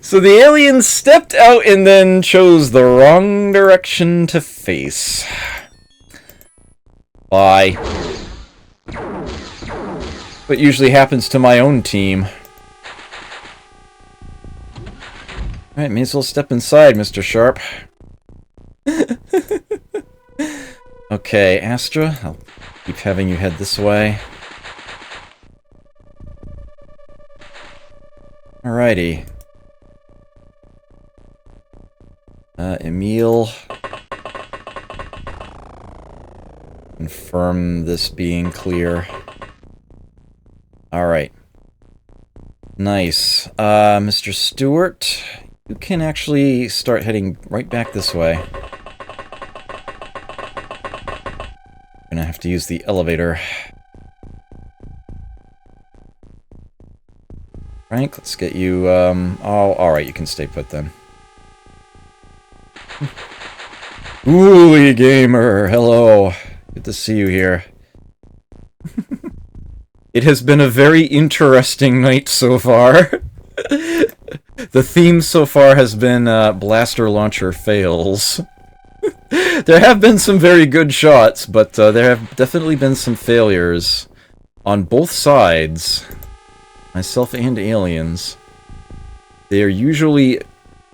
So the alien stepped out and then chose the wrong direction to face. Bye. What usually happens to my own team. Alright, may as well step inside, Mr. Sharp. Okay, Astra, I'll keep having you head this way. Alrighty. Emil. Confirm this being clear. Alright. Nice. Mr. Stewart, you can actually start heading right back this way. Gonna have to use the elevator. Frank, let's get you, oh, alright, you can stay put then. Ooh, gamer, hello. Good to see you here. It has been a very interesting night so far. The theme so far has been blaster launcher fails. There have been some very good shots, but there have definitely been some failures on both sides. Myself and aliens. They are usually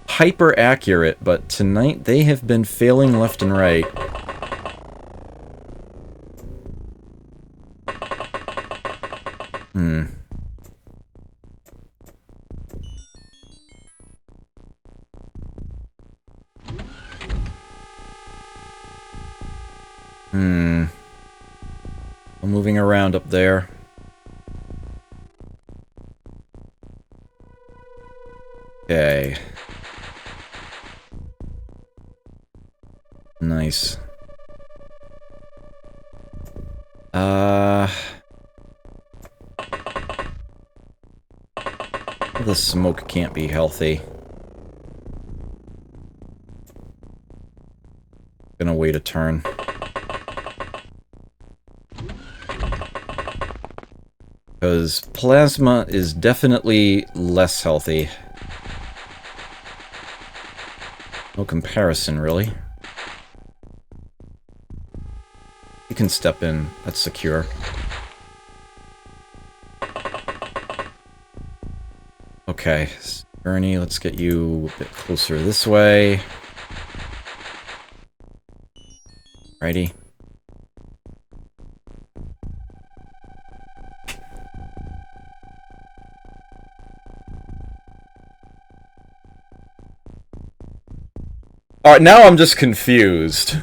hyper accurate, but tonight they have been failing left and right. around up there. Okay. Nice. The smoke can't be healthy. Gonna wait a turn. Because plasma is definitely less healthy. No comparison, really. You can step in. That's secure. Okay, Ernie, let's get you a bit closer this way. Righty. Alright, now I'm just confused.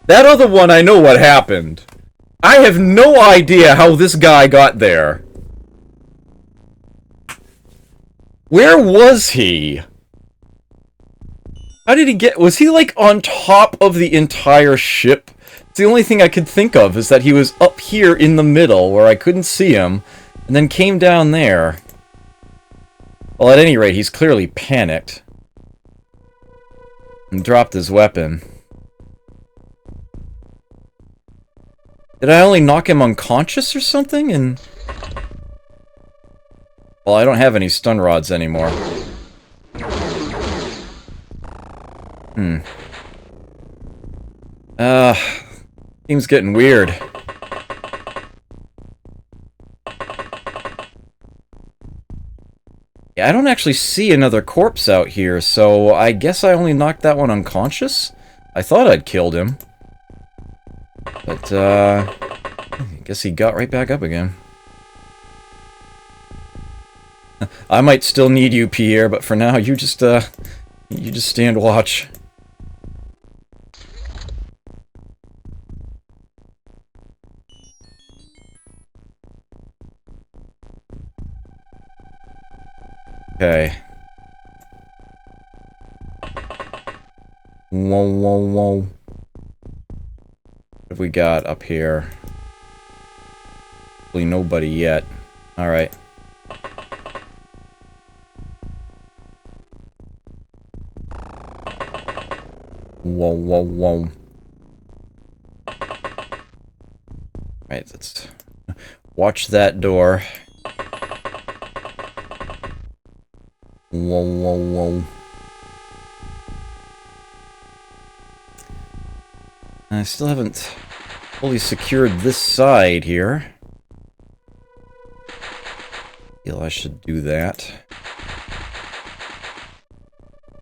That other one, I know what happened. I have no idea how this guy got there. Where was he? How did he get... Was he, like, on top of the entire ship? The only thing I could think of is that he was up here in the middle, where I couldn't see him, and then came down there. Well, at any rate, he's clearly panicked. And dropped his weapon. Did I only knock him unconscious or something? And well, I don't have any stun rods anymore. Seems getting weird. Yeah, I don't actually see another corpse out here, so I guess I only knocked that one unconscious? I thought I'd killed him. But, I guess he got right back up again. I might still need you, Pierre, but for now, you just stand watch. Okay. Whoa, whoa, whoa. What have we got up here? Hopefully nobody yet. Alright. Whoa, whoa, whoa. Alright, let's watch that door. Whoa, whoa, whoa. I still haven't fully secured this side here. Feel I should do that.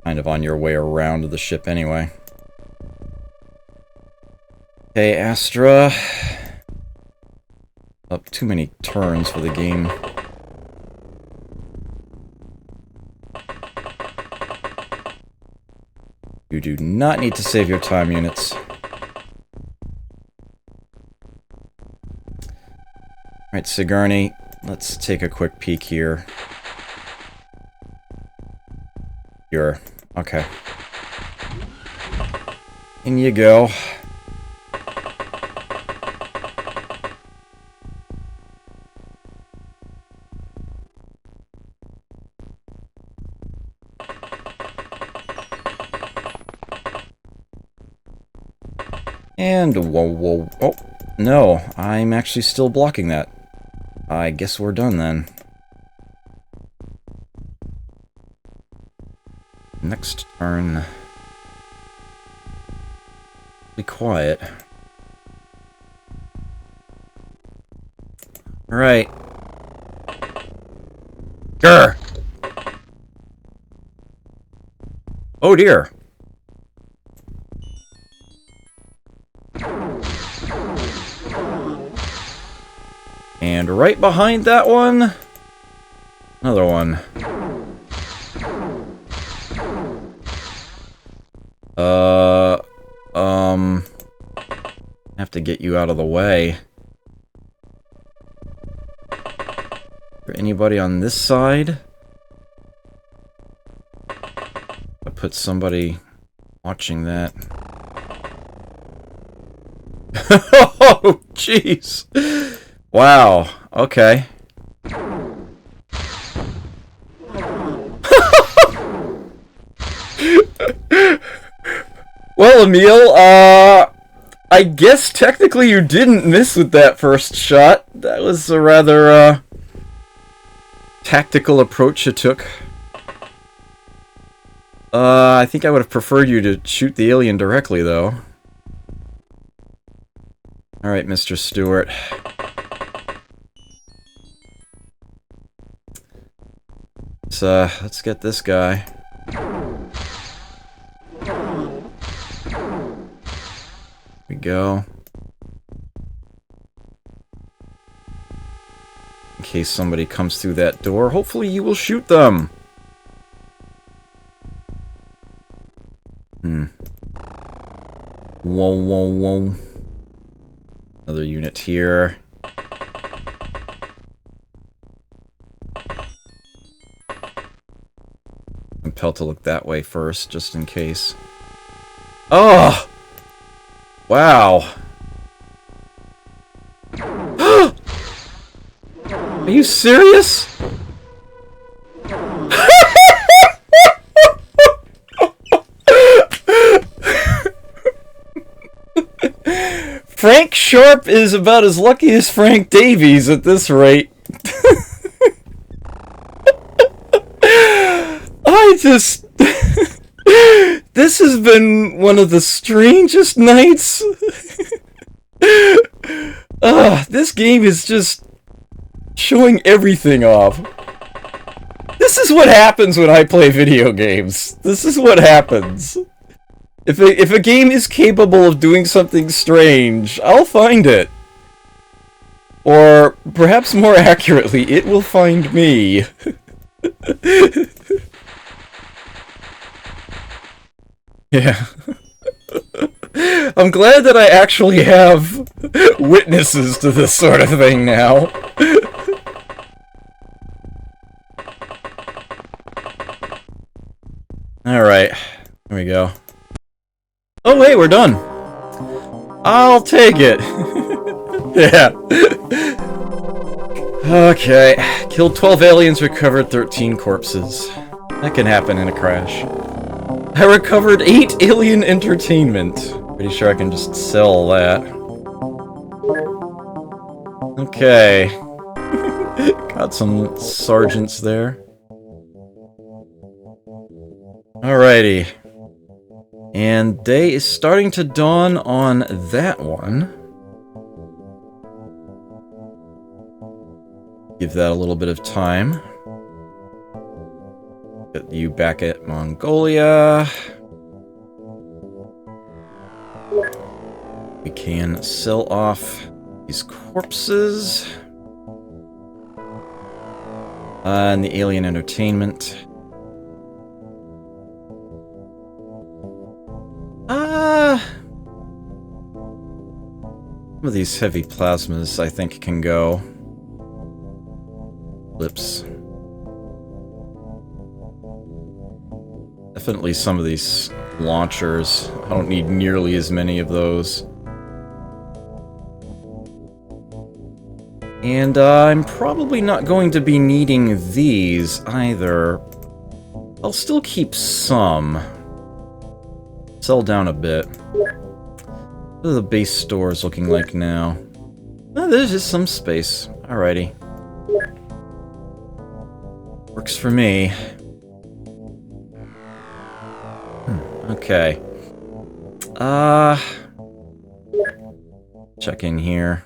Kind of on your way around to the ship anyway. Okay, Astra. Up too many turns for the game. You do not need to save your time units. Alright, Sigourney, let's take a quick peek here. You're... okay. In you go. And whoa, whoa, oh, no, I'm actually still blocking that. I guess we're done then. Next turn. Be quiet. Alright. Grr! Oh dear. And right behind that one, another one. Have to get you out of the way. Is there anybody on this side? I put somebody watching that. Oh, jeez. Wow. Okay. Well, Emil, I guess technically you didn't miss with that first shot. That was a rather, tactical approach you took. I think I would have preferred you to shoot the alien directly, though. Alright, Mr. Stewart. Let's get this guy. We go. In case somebody comes through that door, hopefully you will shoot them. Whoa, whoa, whoa. Another unit here. Compelled to look that way first, just in case. Oh! Wow. Are you serious? Frank Sharp is about as lucky as Frank Davies at this rate. This has been one of the strangest nights. This game is just showing everything off. This is what happens when I play video games. This is what happens. If a game is capable of doing something strange, I'll find it. Or, perhaps more accurately, it will find me. Yeah. I'm glad that I actually have witnesses to this sort of thing now. Alright, here we go. Oh wait, we're done. I'll take it. Yeah. Okay. Killed 12 aliens, recovered 13 corpses. That can happen in a crash. I recovered 8 alien entertainment. Pretty sure I can just sell that. Okay. Got some sergeants there. Alrighty. And day is starting to dawn on that one. Give that a little bit of time. Get you back at Mongolia. We can sell off these corpses. And the alien entertainment. Some of these heavy plasmas, I think, can go. Lips. Definitely some of these launchers. I don't need nearly as many of those. And I'm probably not going to be needing these either. I'll still keep some. Sell down a bit. What are the base stores looking like now? Oh, there's just some space. Alrighty. Works for me. Okay. Check in here.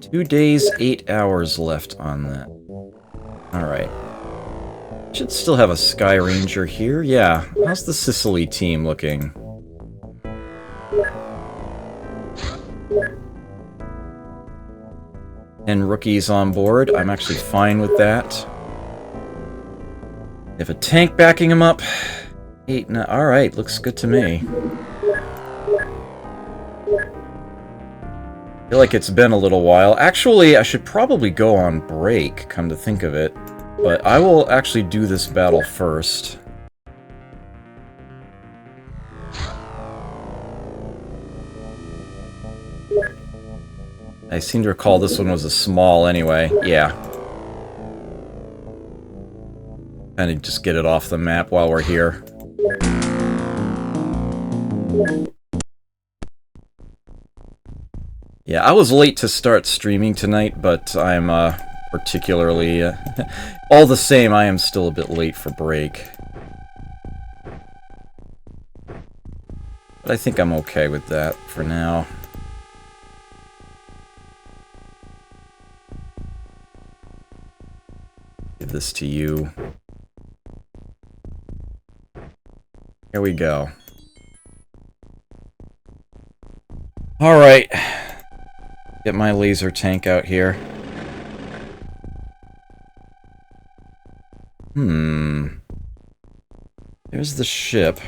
2 days, 8 hours left on that. Alright. Should still have a Sky Ranger here. Yeah. How's the Sicily team looking? And rookies on board. I'm actually fine with that. They have a tank backing him up. 8, 9. Alright, looks good to me. I feel like it's been a little while. Actually, I should probably go on break, come to think of it. But I will actually do this battle first. I seem to recall this one was a small anyway. Yeah. Kind of just get it off the map while we're here. Yeah, I was late to start streaming tonight, but I'm particularly... all the same, I am still a bit late for break. But I think I'm okay with that for now. Give this to you. Here we go. Alright. Get my laser tank out here. There's the ship.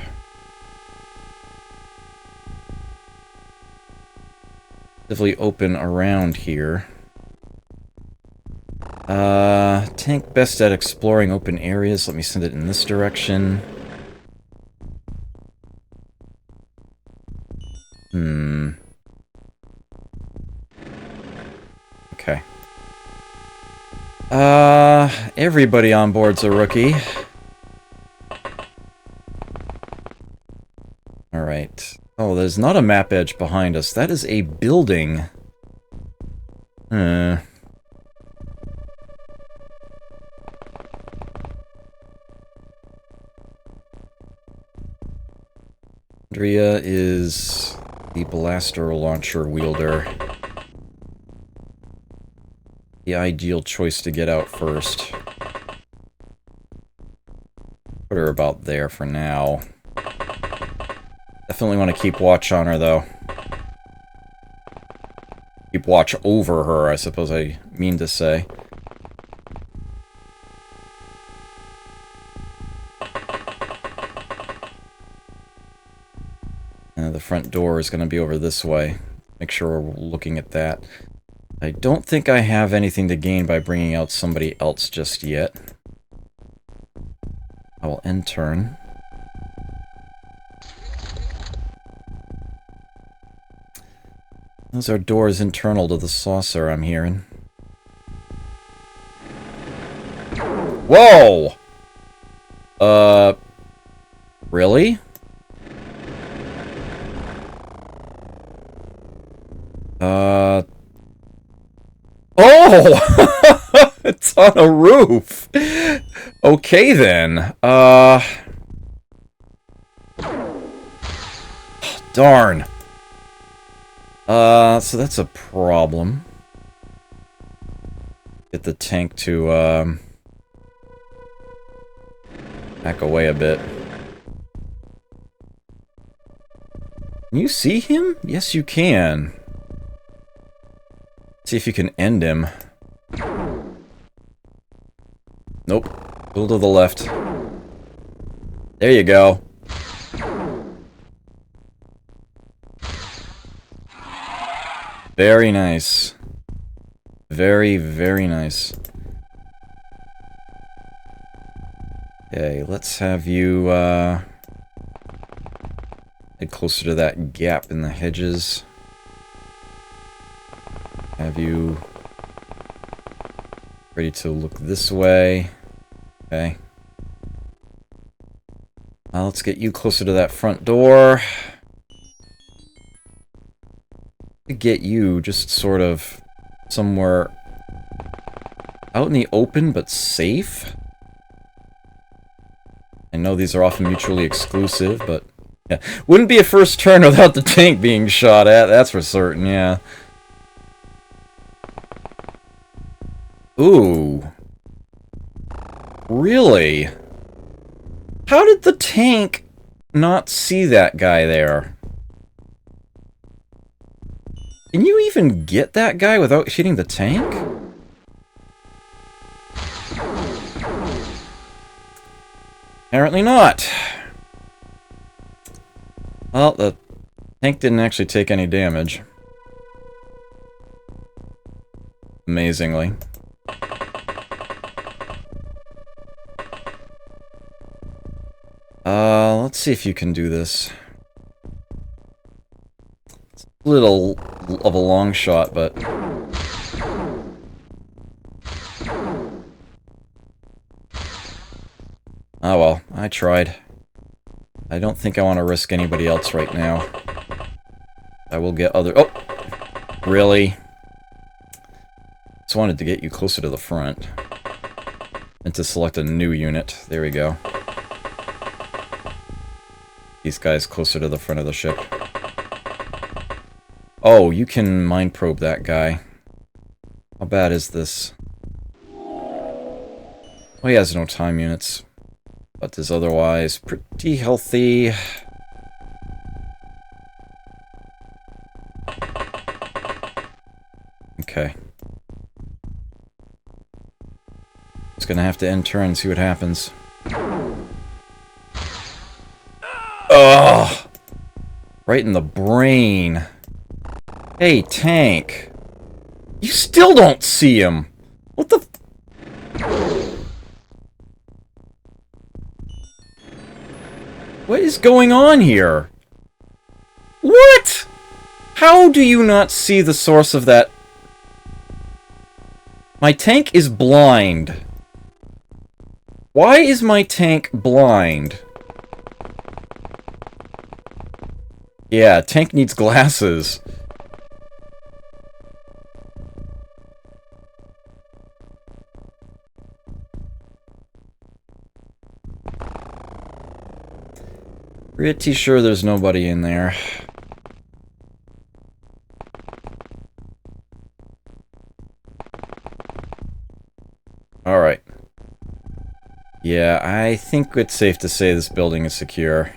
Definitely open around here. Tank best at exploring open areas. Let me send it in this direction. Okay. Everybody on board's a rookie. Alright. Oh, there's not a map edge behind us. That is a building. Andrea is the blaster launcher wielder. The ideal choice to get out first. Put her about there for now. Definitely want to keep watch on her, though. Keep watch over her, I suppose I mean to say. The front door is going to be over this way. Make sure we're looking at that. I don't think I have anything to gain by bringing out somebody else just yet. I will end turn. Those are doors internal to the saucer, I'm hearing. Whoa! Really? Oh! It's on a roof! Okay, then. Darn. So that's a problem. Get the tank to, back away a bit. Can you see him? Yes, you can. See if you can end him. Nope. A little to the left. There you go. Very nice. Very, very nice. Okay, let's have you, head closer to that gap in the hedges. Have you ready to look this way. Okay. Let's get you closer to that front door. Get you just sort of somewhere out in the open but safe. I know these are often mutually exclusive, but yeah. Wouldn't be a first turn without the tank being shot at, that's for certain, yeah. Ooh. Really? How did the tank not see that guy there? Can you even get that guy without hitting the tank? Apparently not. Well, the tank didn't actually take any damage. Amazingly. Let's see if you can do this. It's a little of a long shot, but... Oh well, I tried. I don't think I want to risk anybody else right now. I will get other... Oh! Really? Just wanted to get you closer to the front. And to select a new unit. There we go. These guys closer to the front of the ship. Oh, you can mind probe that guy. How bad is this? Well, he has no time units. But is otherwise pretty healthy. Okay. Just gonna have to end turn and see what happens. Ugh! Right in the brain. Hey, tank. You still don't see him! What the... What is going on here? What? How do you not see the source of that? My tank is blind. Why is my tank blind? Yeah, tank needs glasses. Pretty sure there's nobody in there. Alright. Yeah, I think it's safe to say this building is secure.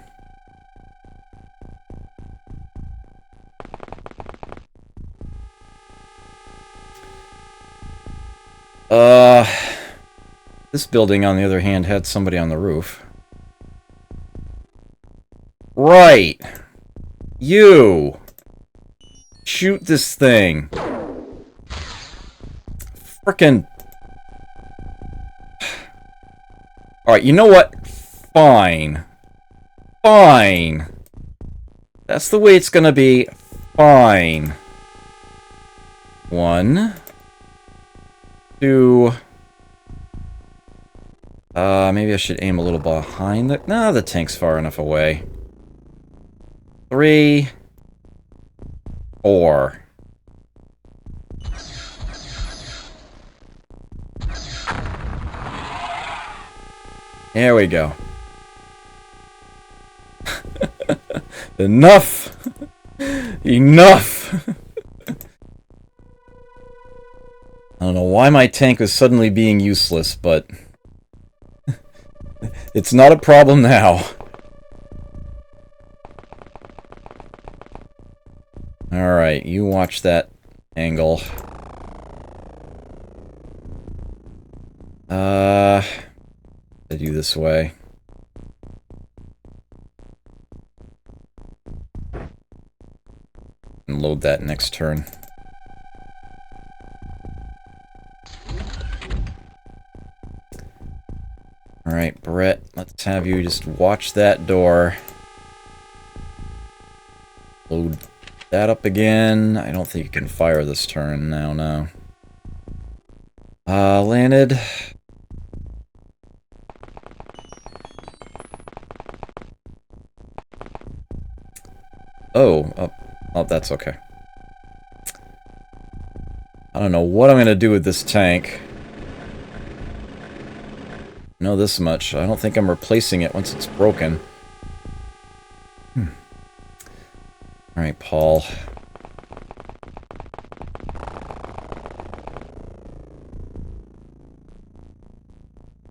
This building, on the other hand, had somebody on the roof. Right! You! Shoot this thing! Frickin'... Alright, you know what? Fine. Fine! That's the way it's gonna be. Fine. 1... 2... maybe I should aim a little behind the... Nah, the tank's far enough away. 3... 4... There we go. Enough! Enough! I don't know why my tank was suddenly being useless, but... it's not a problem now. Alright, you watch that angle. I do this way. And load that next turn. Alright, Brett, let's have you just watch that door. Load that up again. I don't think you can fire this turn. No. Landed. Oh, that's okay. I don't know what I'm gonna do with this tank. Know this much. I don't think I'm replacing it once it's broken. Alright, Paul.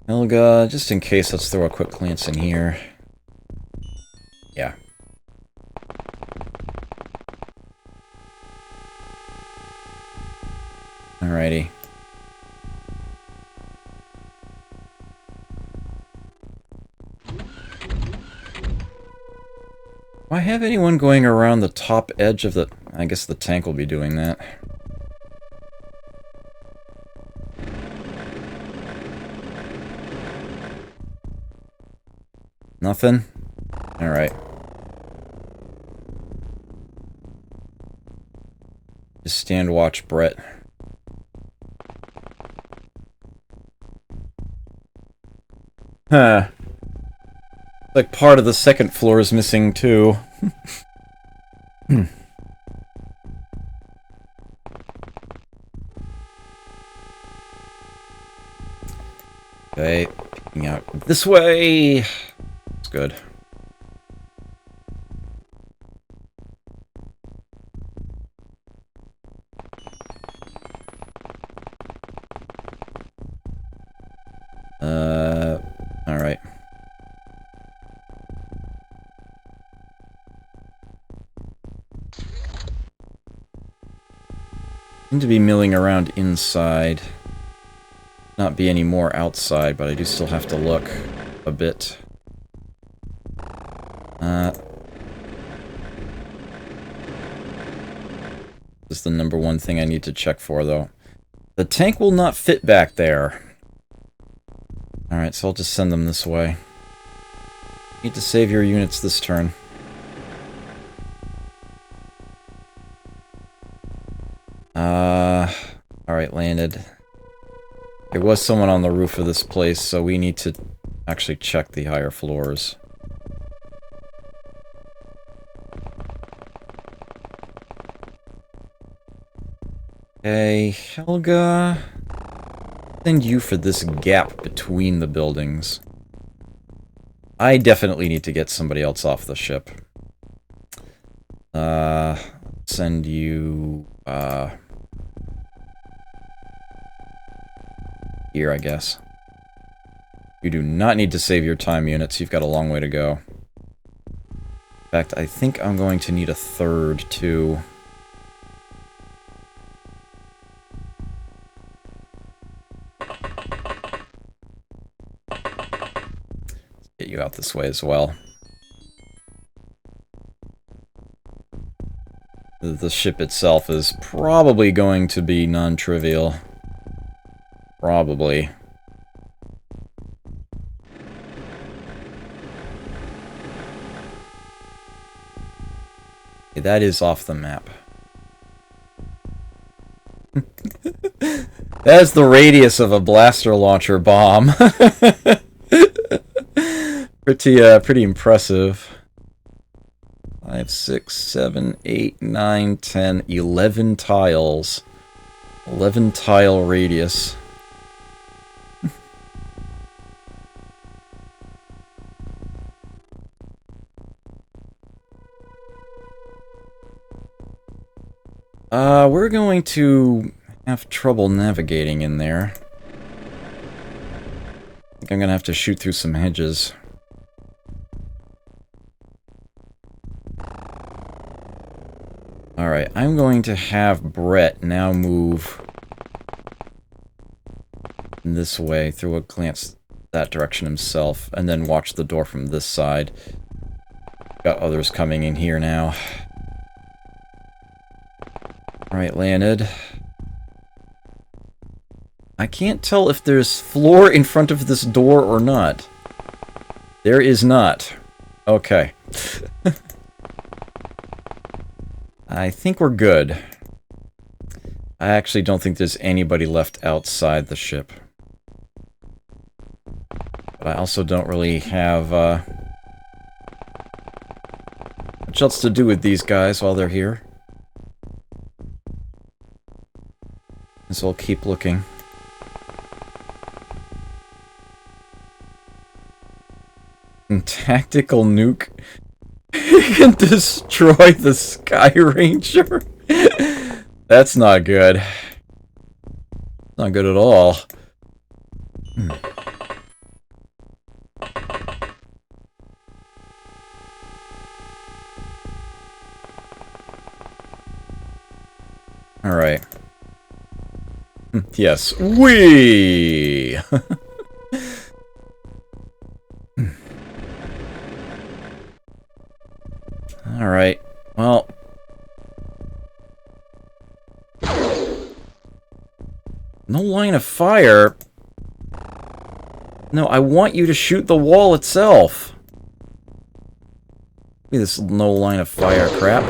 Helga, just in case, let's throw a quick glance in here. Yeah. Alrighty. Do I have anyone going around the top edge of the... I guess the tank will be doing that. Nothing? Alright. Just stand watch, Brett. Huh. Like part of the second floor is missing too. Okay, peeking out this way. It's good. Alright. Seem to be milling around inside. Not be any more outside, but I do still have to look a bit. This is the number one thing I need to check for, though. The tank will not fit back there. Alright, so I'll just send them this way. Need to save your units this turn. Alright, landed. There was someone on the roof of this place, so we need to actually check the higher floors. Okay, Helga... Send you for this gap between the buildings. I definitely need to get somebody else off the ship. Send you... here, I guess. You do not need to save your time units. You've got a long way to go. In fact, I think I'm going to need a third, too. Let's get you out this way as well. The ship itself is probably going to be non-trivial. Probably. Okay, that is off the map. That's the radius of a blaster launcher bomb. Pretty impressive. 5, 6, 7, 8, 9, 10, 11 tiles. 11 tile radius. We're going to have trouble navigating in there. I think I'm gonna have to shoot through some hedges. Alright, I'm going to have Brett now move this way through a glance that direction himself, and then watch the door from this side. Got others coming in here now. Alright, landed. I can't tell if there's floor in front of this door or not. There is not. Okay. I think we're good. I actually don't think there's anybody left outside the ship. But I also don't really have much else to do with these guys while they're here. So I'll keep looking. And tactical nuke can destroy the Sky Ranger. That's not good. Not good at all. Alright. Yes. Whee! Alright, well... No line of fire? No, I want you to shoot the wall itself. This no line of fire crap.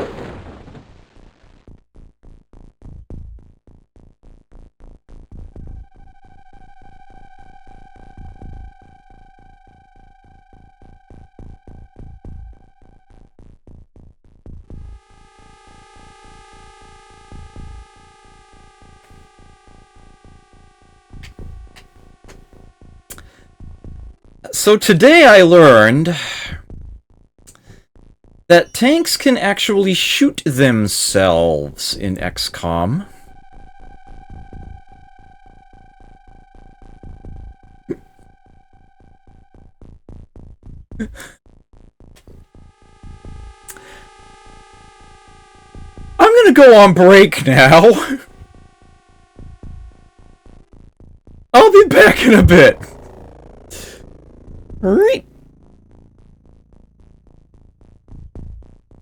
So today I learned that tanks can actually shoot themselves in XCOM. I'm gonna go on break now. I'll be back in a bit. Alright.